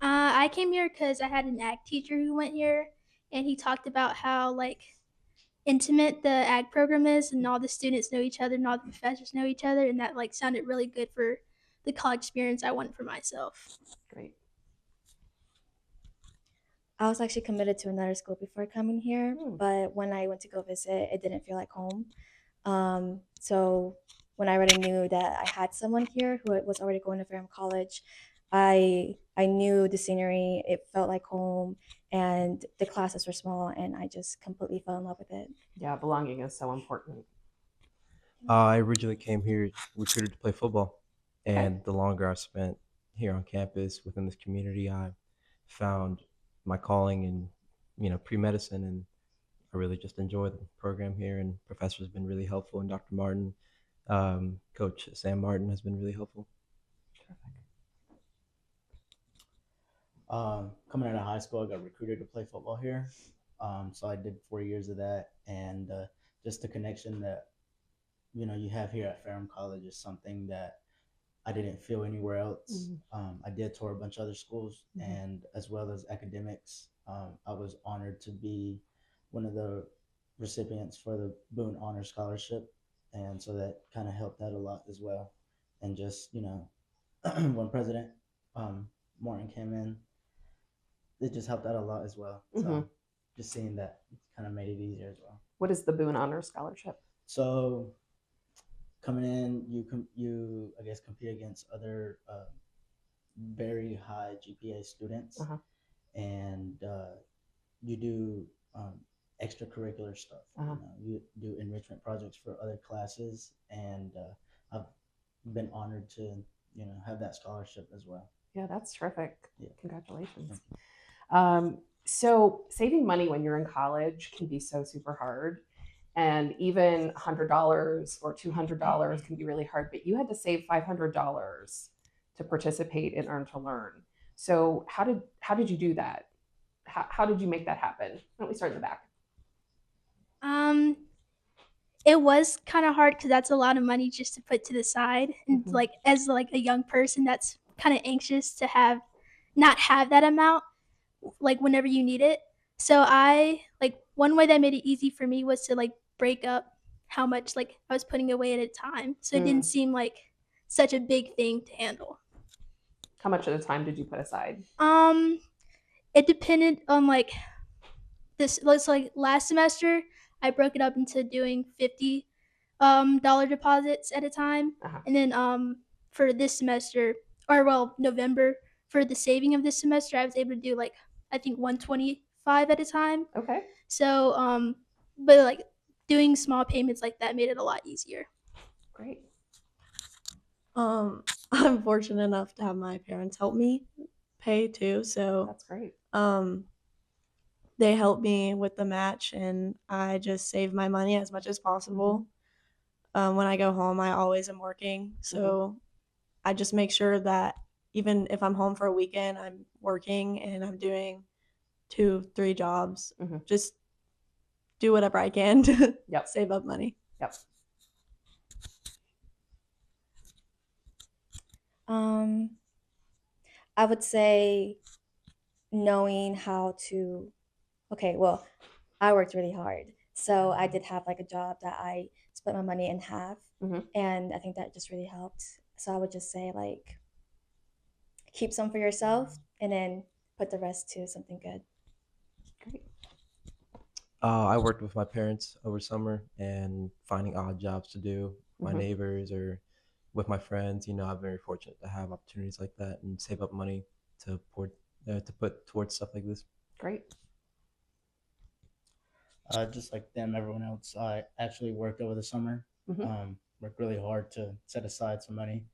I came here because I had an ag teacher who went here, and he talked about how intimate the ag program is, and all the students know each other and all the professors know each other, and that sounded really good for the college experience I wanted for myself. Great. I was actually committed to another school before coming here, but when I went to go visit, it didn't feel like home. So when I already knew that I had someone here who was already going to Ferrum College, I knew the scenery. It felt like home, and the classes were small, and I just completely fell in love with it. Yeah, belonging is so important. I originally came here recruited to play football, Okay. and the longer I spent here on campus within this community, I found my calling in pre-medicine, and I really just enjoy the program here. And professors have been really helpful, and Dr. Martin, Coach Sam Martin has been really helpful. Coming out of high school, I got recruited to play football here. So I did 4 years of that, and just the connection that you have here at Ferrum College is something that I didn't feel anywhere else. I did tour a bunch of other schools, and as well as academics. I was honored to be one of the recipients for the Boone Honor Scholarship, and so that kind of helped out a lot as well. And just when President Morton came in, it just helped out a lot as well. So just seeing that kind of made it easier as well. What is the Boone Honor Scholarship? So coming in, you I guess compete against other very high GPA students, and you do extracurricular stuff. You do enrichment projects for other classes, and I've been honored to have that scholarship as well. Yeah, that's terrific. Yeah. Congratulations. So saving money when you're in college can be so super hard. And even $100 or $200 can be really hard, but you had to save $500 to participate in Earn to Learn. So how did you do that? How did you make that happen? Why don't we start in the back? It was kind of hard because that's a lot of money just to put to the side. And as a young person, that's kind of anxious to not have that amount whenever you need it. So one way that made it easy for me was to break up how much I was putting away at a time. So it didn't seem like such a big thing to handle. How much at a time did you put aside? It depended on last semester I broke it up into doing $50 deposits at a time. And then for this semester, November, for the saving of this semester, I was able to do I think 125 at a time. Okay. So but doing small payments like that made it a lot easier. Great. I'm fortunate enough to have my parents help me pay too. So that's great. They helped me with the match, and I just save my money as much as possible. When I go home, I always am working. So I just make sure that even if I'm home for a weekend, I'm working and I'm doing 2-3 jobs. Just do whatever I can to save up money. Yep. I would say knowing how to, I worked really hard. So I did have a job that I split my money in half. And I think that just really helped. So I would just say keep some for yourself and then put the rest to something good. Great. I worked with my parents over summer and finding odd jobs to do, my neighbors or with my friends. I'm very fortunate to have opportunities like that and save up money to put towards stuff like this. Great. Just like everyone else, I actually worked over the summer. Worked really hard to set aside some money,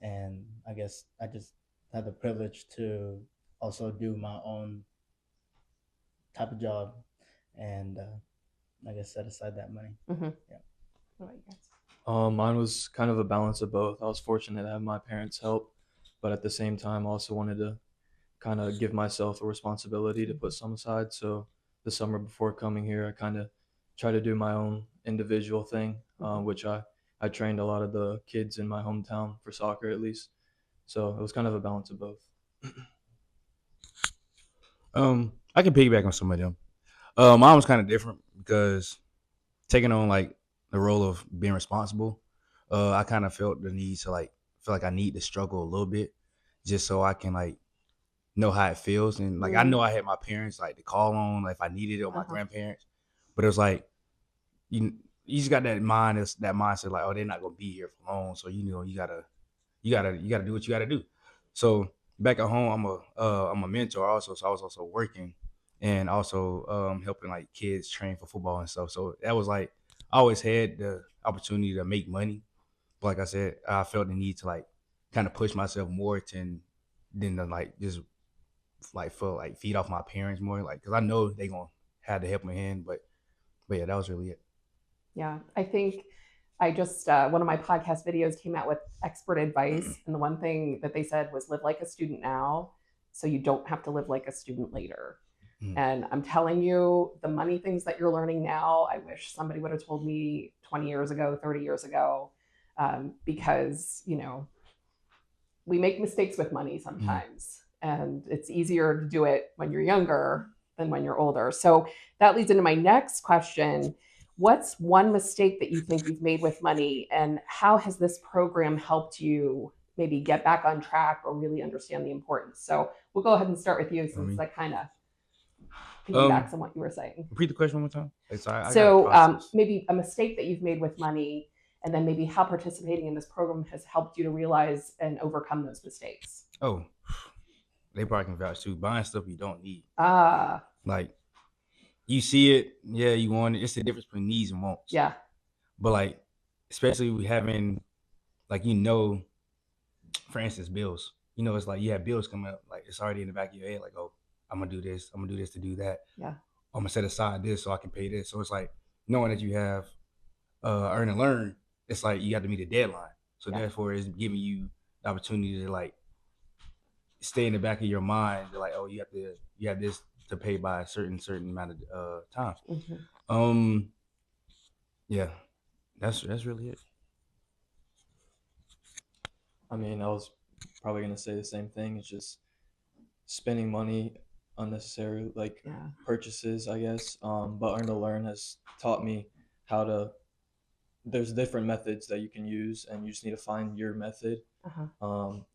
and I guess I just had the privilege to also do my own type of job, and I guess set aside that money. Yeah. What about you guys? Mine was kind of a balance of both. I was fortunate to have my parents help, but at the same time, I also wanted to kind of give myself a responsibility to put some aside. So the summer before coming here, I kind of tried to do my own individual thing, which I trained a lot of the kids in my hometown for soccer at least. So it was kind of a balance of both. I can piggyback on some of them. Mine was kind of different because taking on the role of being responsible, I kind of felt the need to feel like I need to struggle a little bit just so I can know how it feels. And like I know I had my parents like to call on like, if I needed it, or my grandparents, but it was like you just got that mindset like, oh, they're not gonna be here for long, so you gotta do what you gotta do. So back at home, I'm a mentor also, so I was also working and also helping like kids train for football and stuff. So that was like I always had the opportunity to make money. But like I said, I felt the need to like kind of push myself more than to like just like feel like feed off my parents more, like because I know they gonna have to help me hand. But yeah, that was really it. Yeah, I think I just one of my podcast videos came out with expert advice, and the one thing that they said was live like a student now, so you don't have to live like a student later. And I'm telling you, the money things that you're learning now, I wish somebody would have told me 20 years ago, 30 years ago, because we make mistakes with money sometimes, and it's easier to do it when you're younger than when you're older. So that leads into my next question. What's one mistake that you think you've made with money, and how has this program helped you maybe get back on track or really understand the importance? So we'll go ahead and start with you, since that kind of piggybacks on what you were saying. Repeat the question one more time. So maybe a mistake that you've made with money, and then maybe how participating in this program has helped you to realize and overcome those mistakes. Oh, they probably can vouch too. Buying stuff you don't need. Like you see it, yeah, you want it. It's the difference between needs and wants. Yeah. But like, especially we having, like, for instance, bills. It's like you have bills coming up. Like it's already in the back of your head. Like, oh, I'm gonna do this. I'm gonna do this to do that. Yeah. I'm gonna set aside this so I can pay this. So it's like knowing that you have earn and learn. It's like you got to meet a deadline. So therefore, it's giving you the opportunity to like stay in the back of your mind. Like, oh, you have this to pay by a certain amount of time. Yeah, that's really it. I mean, I was probably gonna say the same thing. It's just spending money unnecessary, like purchases, I guess. But Earn to Learn has taught me how to. There's different methods that you can use, and you just need to find your method.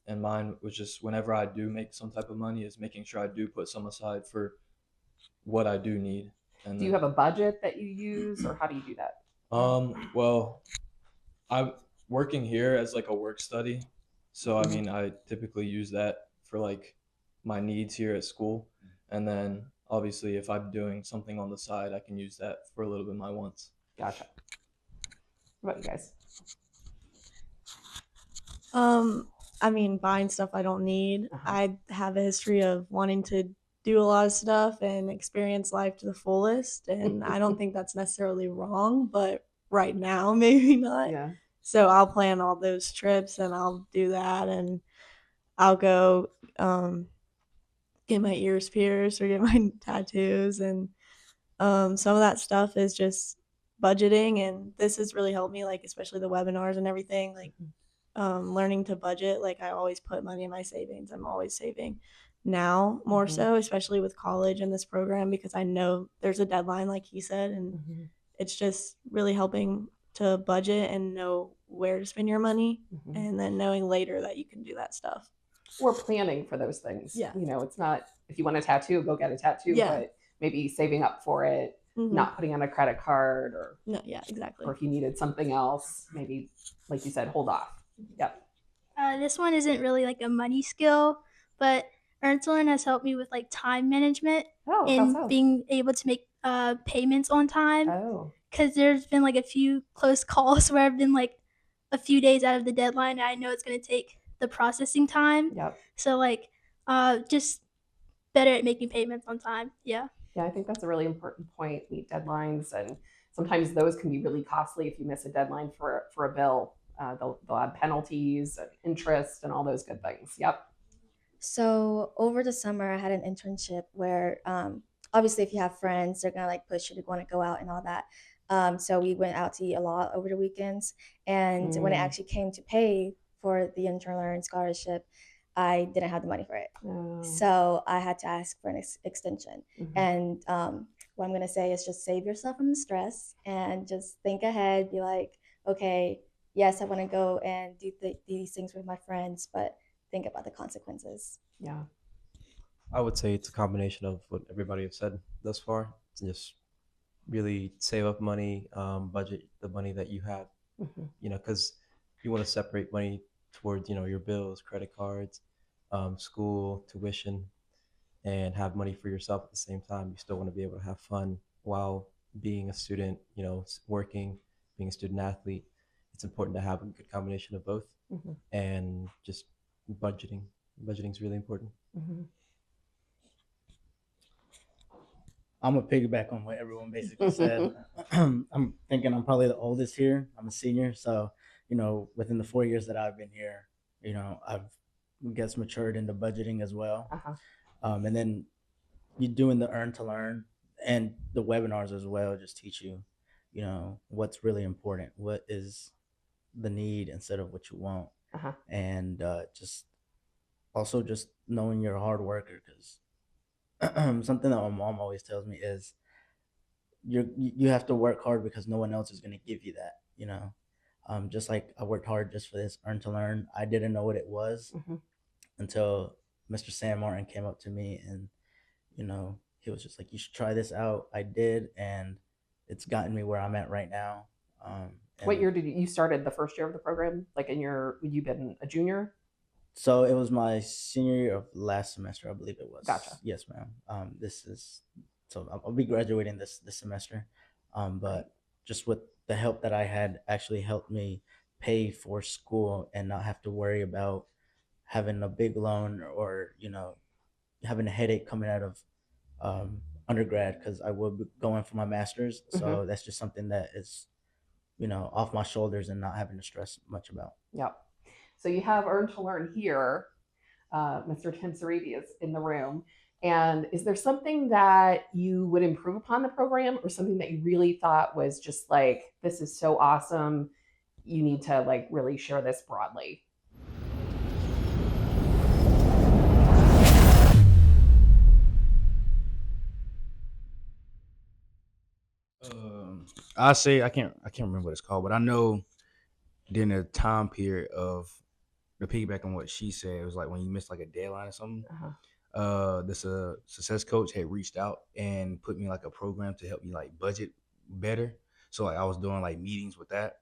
And mine was just whenever I do make some type of money, is making sure I do put some aside for what I do need. And do you have a budget that you use, or how do you do that? Well, I'm working here as like a work study, so I mean, I typically use that for like my needs here at school, and then obviously if I'm doing something on the side, I can use that for a little bit of my wants. Gotcha. What about you guys? I mean, buying stuff I don't need. I have a history of wanting to do a lot of stuff and experience life to the fullest, and I don't think that's necessarily wrong, but right now maybe not. Yeah. So I'll plan all those trips and I'll do that, and I'll go get my ears pierced or get my tattoos, and some of that stuff is just budgeting, and this has really helped me, like especially the webinars and everything, like learning to budget. Like I always put money in my savings. I'm always saving now more so, especially with college and this program, because I know there's a deadline, like he said, and it's just really helping to budget and know where to spend your money, and then knowing later that you can do that stuff. Or planning for those things. Yeah. It's not, if you want a tattoo, go get a tattoo, but maybe saving up for it, not putting on a credit card, or exactly. Or if you needed something else, maybe, like you said, hold off. Yep. This one isn't really like a money skill, but Earn to Learn has helped me with like time management and being able to make payments on time. Because there's been like a few close calls where I've been like a few days out of the deadline, and I know it's going to take the processing time. Yep. So like just better at making payments on time. Yeah. Yeah, I think that's a really important point. Meet deadlines, and sometimes those can be really costly if you miss a deadline for a bill. They'll have penalties and interest and all those good things. Yep. So over the summer, I had an internship where obviously if you have friends, they're gonna like push you to want to go out and all that. So we went out to eat a lot over the weekends, and when it actually came to pay for the Intern Learn scholarship, I didn't have the money for it. So I had to ask for an extension. And what I'm going to say is just save yourself from the stress and just think ahead. Be like, okay, yes, I want to go and do these things with my friends, but think about the consequences. Yeah. I would say it's a combination of what everybody has said thus far. To just really save up money, budget the money that you have, because you want to separate money towards, your bills, credit cards, school, tuition, and have money for yourself at the same time. You still want to be able to have fun while being a student, working, being a student athlete. It's important to have a good combination of both, and just budgeting. Budgeting is really important. I'm gonna piggyback on what everyone basically said. I'm thinking I'm probably the oldest here. I'm a senior, so within the 4 years that I've been here, I've gets matured into budgeting as well. And then you doing the earn to learn and the webinars as well just teach you, what's really important, what is the need instead of what you want, and just also just knowing you're a hard worker because something that my mom always tells me is you have to work hard because no one else is going to give you that. Just like I worked hard just for this earn to learn. I didn't know what it was until Mr. Sam Martin came up to me and he was just like, you should try this out. I did, and it's gotten me where I'm at right now. What year did you started the first year of the program? Like you've been a junior? So it was my senior year of last semester, I believe it was. Gotcha. Yes, ma'am. So I'll be graduating this semester. But just with the help that I had actually helped me pay for school and not have to worry about having a big loan or, having a headache coming out of undergrad because I will be going for my master's. So that's just something that is, off my shoulders and not having to stress much about. Yep. So you have Earn to Learn here. Mr. Tim Cerebe is in the room. And is there something that you would improve upon the program or something that you really thought was just like, this is so awesome, you need to like really share this broadly? I say I can't remember what it's called, but I know during the time period of the piggyback on what she said, it was like when you missed like a deadline or something. This success coach had reached out and put me like a program to help me like budget better. So like I was doing like meetings with that.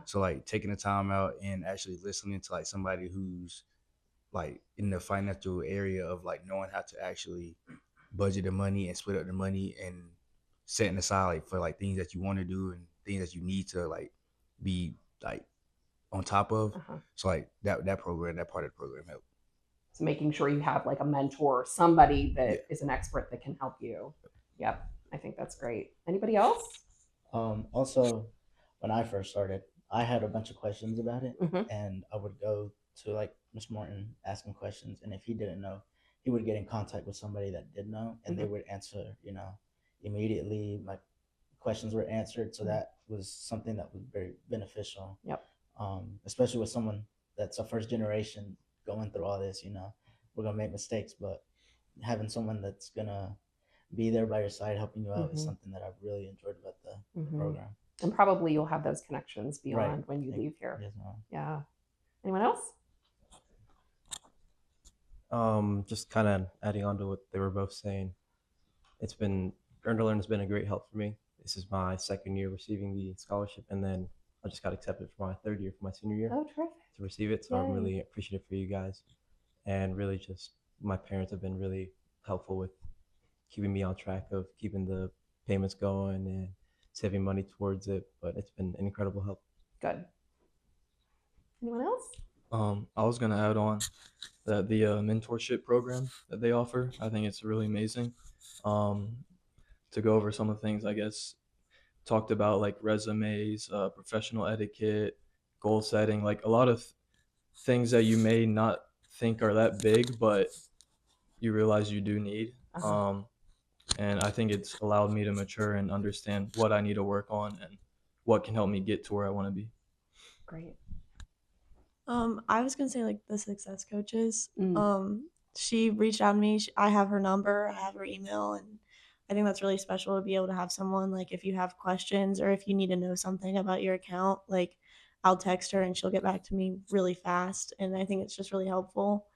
So like taking the time out and actually listening to like somebody who's like in the financial area of like knowing how to actually budget the money and split up the money and setting aside like for like things that you want to do and things that you need to like be like on top of. So like that program, that part of the program helped. So making sure you have like a mentor, somebody that is an expert that can help you. Yep. I think that's great. Anybody else? Also, when I first started, I had a bunch of questions about it, and I would go to like Mr. Martin, ask him questions, and if he didn't know, he would get in contact with somebody that did know, and they would answer, immediately. My questions were answered, so that was something that was very beneficial. Yep. Especially with someone that's a first generation going through all this, we're gonna make mistakes, but having someone that's gonna be there by your side helping you out is something that I've really enjoyed about the program. And probably you'll have those connections beyond when you leave here. Yes, ma'am. Yeah. Anyone else? Just kind of adding on to what they were both saying. Earn to Learn has been a great help for me. This is my second year receiving the scholarship, and then I just got accepted for my third year for my senior year. Oh, terrific. To receive it. So I'm really appreciative for you guys. And really just my parents have been really helpful with keeping me on track of keeping the payments going and saving money towards it. But it's been an incredible help. Good. Anyone else? I was gonna add on that the mentorship program that they offer, I think it's really amazing. To go over some of the things, I guess, talked about like resumes, professional etiquette, goal setting, like a lot of things that you may not think are that big, but you realize you do need. And I think it's allowed me to mature and understand what I need to work on and what can help me get to where I want to be. Great. I was gonna say like the success coaches. She reached out to me. I have her number, I have her email, and I think that's really special to be able to have someone like if you have questions or if you need to know something about your account, like I'll text her and she'll get back to me really fast. And I think it's just really helpful.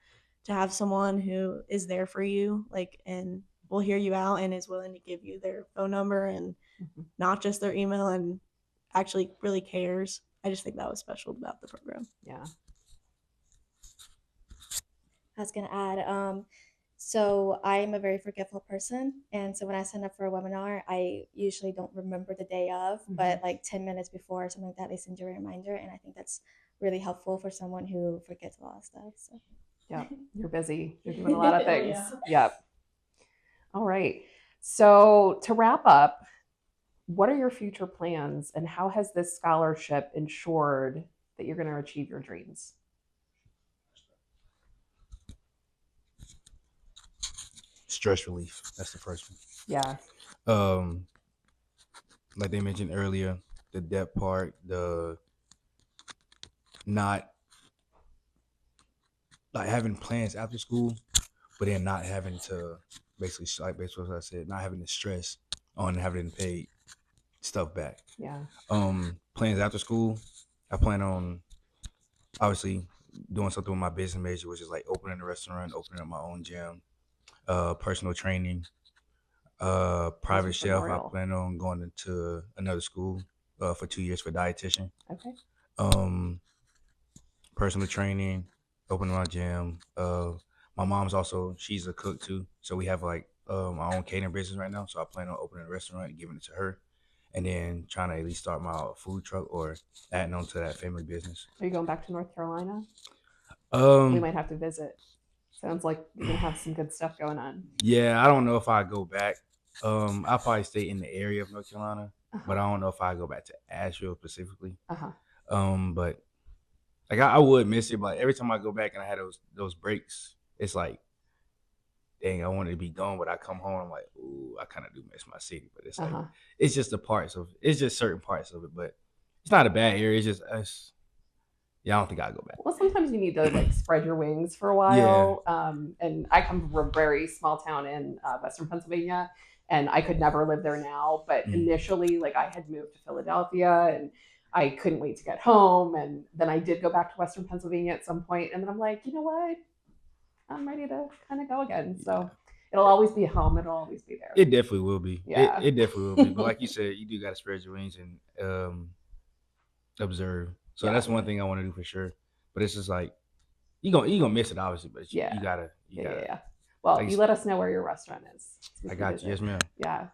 to have someone who is there for you, like, and will hear you out and is willing to give you their phone number and not just their email and actually really cares. I just think that was special about the program. Yeah. I was gonna add, so I'm a very forgetful person, and so when I sign up for a webinar, I usually don't remember the day of, but like 10 minutes before or something like that, they send you a reminder, and I think that's really helpful for someone who forgets a lot of stuff. So. Yep, you're busy. You're doing a lot of things. Yep. All right. So to wrap up, what are your future plans, and how has this scholarship ensured that you're going to achieve your dreams? Stress relief. That's the first one. Yeah. Like they mentioned earlier, the debt part, the not like having plans after school, but then not having to basically what I said, not having to stress on having paid stuff back. Yeah. Plans after school, I plan on obviously doing something with my business major, which is like opening a restaurant, opening up my own gym, personal training, private chef. I plan on going into another school for 2 years for dietitian. Okay. Personal training, opening my gym. My mom's also, she's a cook too, so we have like our own catering business right now. So I plan on opening a restaurant and giving it to her, and then trying to at least start my food truck or adding on to that family business. Are you going back to North Carolina? We might have to visit. Sounds like you're gonna have some good stuff going on. Yeah, I don't know if I go back. I'll probably stay in the area of North Carolina, but I don't know if I go back to Asheville specifically. But like I would miss it. But every time I go back and I had those breaks, it's like, dang, I wanted to be gone, but I come home, I'm like, ooh, I kind of do miss my city. But it's like it's just it's just certain parts of it. But it's not a bad area. It's just yeah, I don't think I'll go back. Well, sometimes you need to like spread your wings for a while. Yeah. And I come from a very small town in Western Pennsylvania, and I could never live there now. But initially, like I had moved to Philadelphia, and I couldn't wait to get home. And then I did go back to Western Pennsylvania at some point, and then I'm like, you know what? I'm ready to kind of go again. So it'll always be home. It'll always be there. It definitely will be. Yeah. It definitely will be. But like you said, you do got to spread your wings and observe. So that's one thing I want to do for sure. But it's just like you gonna miss it obviously, but you gotta. Well, like, you let us know where your restaurant is. I got you. Yes, ma'am. Yeah.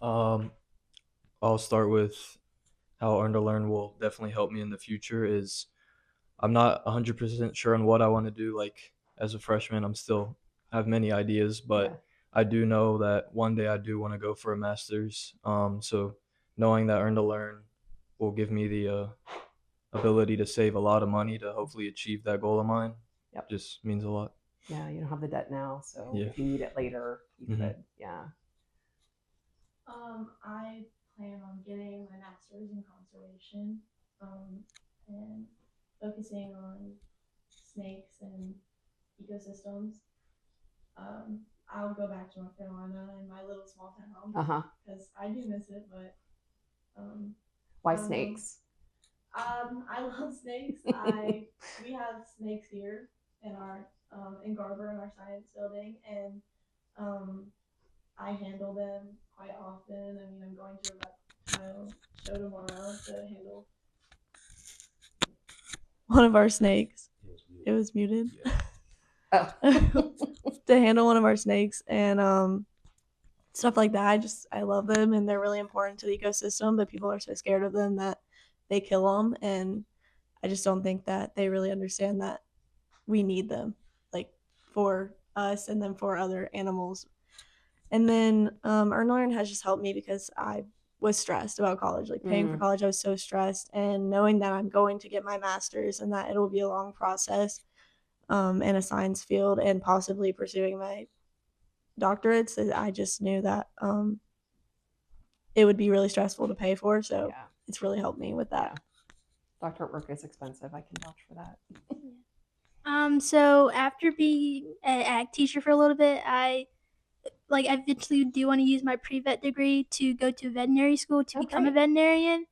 I'll start with how Earn to Learn will definitely help me in the future. Is I'm not 100% sure on what I want to do. Like as a freshman, I'm still have many ideas, but I do know that one day I do want to go for a master's. So knowing that Earn to Learn will give me the ability to save a lot of money to hopefully achieve that goal of mine. Just means a lot. Yeah, you don't have the debt now, so if you need it later, you could. Yeah. I plan on getting my master's in conservation and focusing on snakes and ecosystems. I'll go back to North Carolina and my little small town because I do miss it, but why snakes? I love snakes. We have snakes here in our in Garber in our science building, and I handle them quite often. I mean, I'm going to a reptile show tomorrow to handle one of our snakes. It was muted. To handle one of our snakes and stuff like that. I love them, and they're really important to the ecosystem, but people are so scared of them that they kill them, and I just don't think that they really understand that we need them, like for us and then for other animals. And then Earn to Learn has just helped me because I was stressed about college, like paying for college. I was so stressed, and knowing that I'm going to get my master's and that it'll be a long process in a science field and possibly pursuing my doctorates, I just knew that it would be really stressful to pay for. So it's really helped me with that. Doctorate work is expensive. I can vouch for that. So after being an ag teacher for a little bit, I eventually do want to use my pre-vet degree to go to veterinary school to become a veterinarian.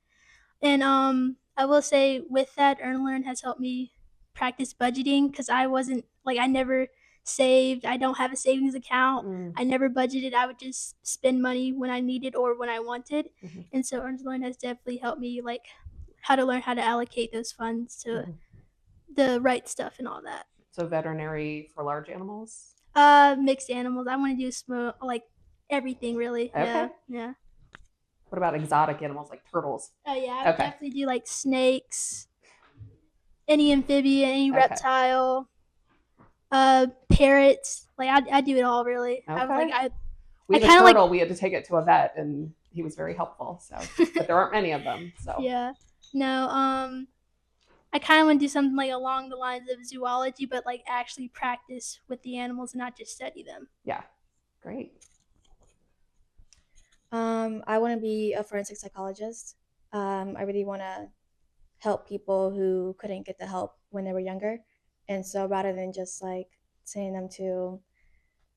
And I will say with that, Earn to Learn has helped me practice budgeting because I wasn't I never saved. I don't have a savings account. I never budgeted. I would just spend money when I needed or when I wanted. And so Earn to Learn has definitely helped me how to learn how to allocate those funds to the right stuff and all that. So veterinary for large animals? Mixed animals. I want to do small, everything really. Okay. Yeah. What about exotic animals like turtles? Oh yeah, I would definitely do snakes, any amphibian, any reptile, parrots. I do it all really. Okay. We have a turtle. We had to take it to a vet, and he was very helpful. So, but there aren't many of them. So yeah, no. I kind of want to do something along the lines of zoology, but actually practice with the animals and not just study them. Yeah, great. I want to be a forensic psychologist. I really want to help people who couldn't get the help when they were younger. And so rather than just sending them to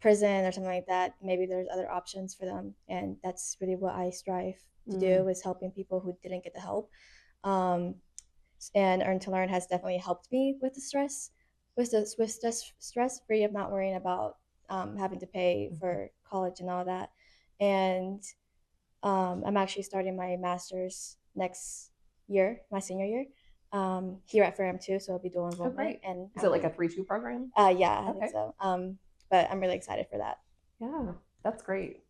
prison or something like that, maybe there's other options for them. And that's really what I strive to do, is helping people who didn't get the help. And Earn to Learn has definitely helped me with the stress, stress free of not worrying about having to pay for college and all that. And I'm actually starting my master's next year, my senior year, here at Ferrum too. So I'll be dual enrollment. And is it a 3-2 program? Yeah, I think so. But I'm really excited for that. Yeah, that's great.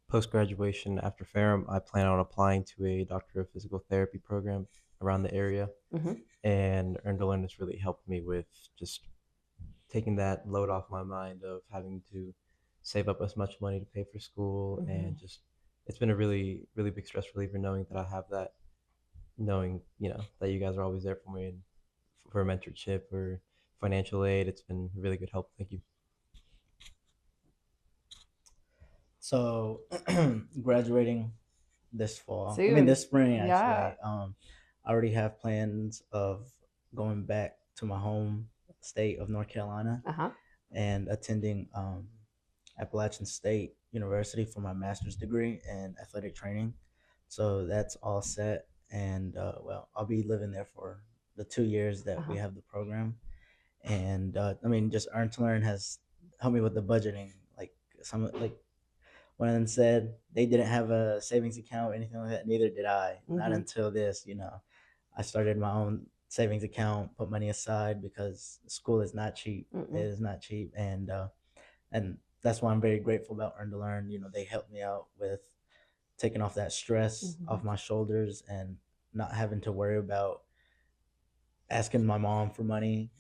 Post-graduation after Ferrum, I plan on applying to a Doctor of Physical Therapy program around the area. And Earn to Learn has really helped me with just taking that load off my mind of having to save up as much money to pay for school. And just, it's been a really, really big stress reliever knowing that I have that, knowing, that you guys are always there for me and for mentorship or financial aid. It's been really good help. Thank you. So graduating this fall, Soon. This spring actually. Yeah. I already have plans of going back to my home state of North Carolina and attending Appalachian State University for my master's degree in athletic training. So that's all set. And I'll be living there for the 2 years that we have the program. And just Earn to Learn has helped me with the budgeting. One of them said they didn't have a savings account or anything like that. Neither did I. Not until this, I started my own savings account, put money aside because school is not cheap. It is not cheap. And that's why I'm very grateful about Earn to Learn. They helped me out with taking off that stress off my shoulders and not having to worry about asking my mom for money,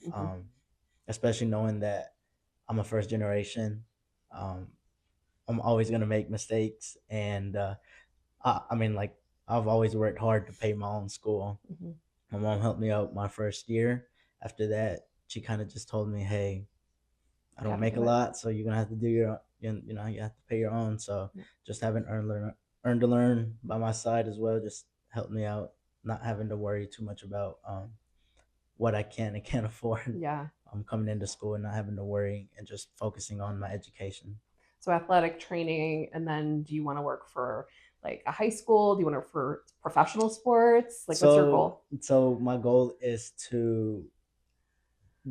especially knowing that I'm a first generation. I'm always going to make mistakes. And I've always worked hard to pay my own school. My mom helped me out my first year. After that, she kind of just told me, hey, I don't make a lot, so you're going to have to do your own, you have to pay your own. So just having Earn to Learn by my side as well just helped me out, not having to worry too much about what I can and can't afford. Yeah. I'm coming into school and not having to worry and just focusing on my education. So athletic training, and then do you want to work for a high school? Do you want to work for professional sports? What's your goal? So my goal is to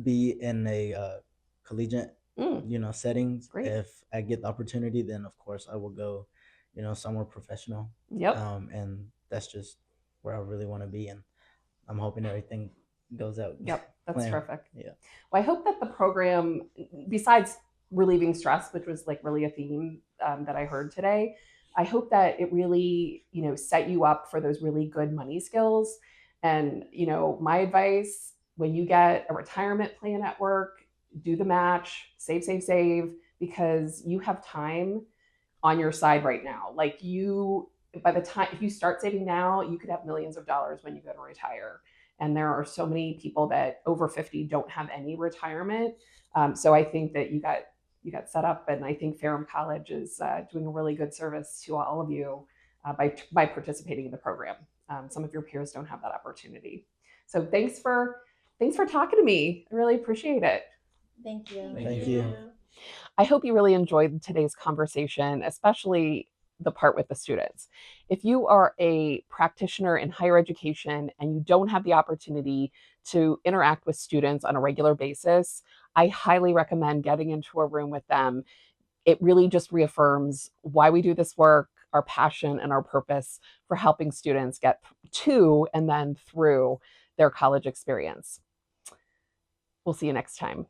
be in a collegiate, settings. Great. If I get the opportunity, then of course I will go, somewhere professional. Yep. And that's just where I really want to be, and I'm hoping everything goes out. Yep, that's terrific. Yeah. Well, I hope that the program, besides relieving stress, which was really a theme that I heard today, I hope that it really, set you up for those really good money skills. And, my advice, when you get a retirement plan at work, do the match, save, because you have time on your side right now. By the time, if you start saving now, you could have millions of dollars when you go to retire. And there are so many people that over 50 don't have any retirement. So I think that you got set up, and I think Ferrum College is doing a really good service to all of you by participating in the program. Some of your peers don't have that opportunity. So thanks for talking to me. I really appreciate it. Thank you. Thank you. I hope you really enjoyed today's conversation, especially the part with the students. If you are a practitioner in higher education and you don't have the opportunity to interact with students on a regular basis, I highly recommend getting into a room with them. It really just reaffirms why we do this work, our passion and our purpose for helping students get to and then through their college experience. We'll see you next time.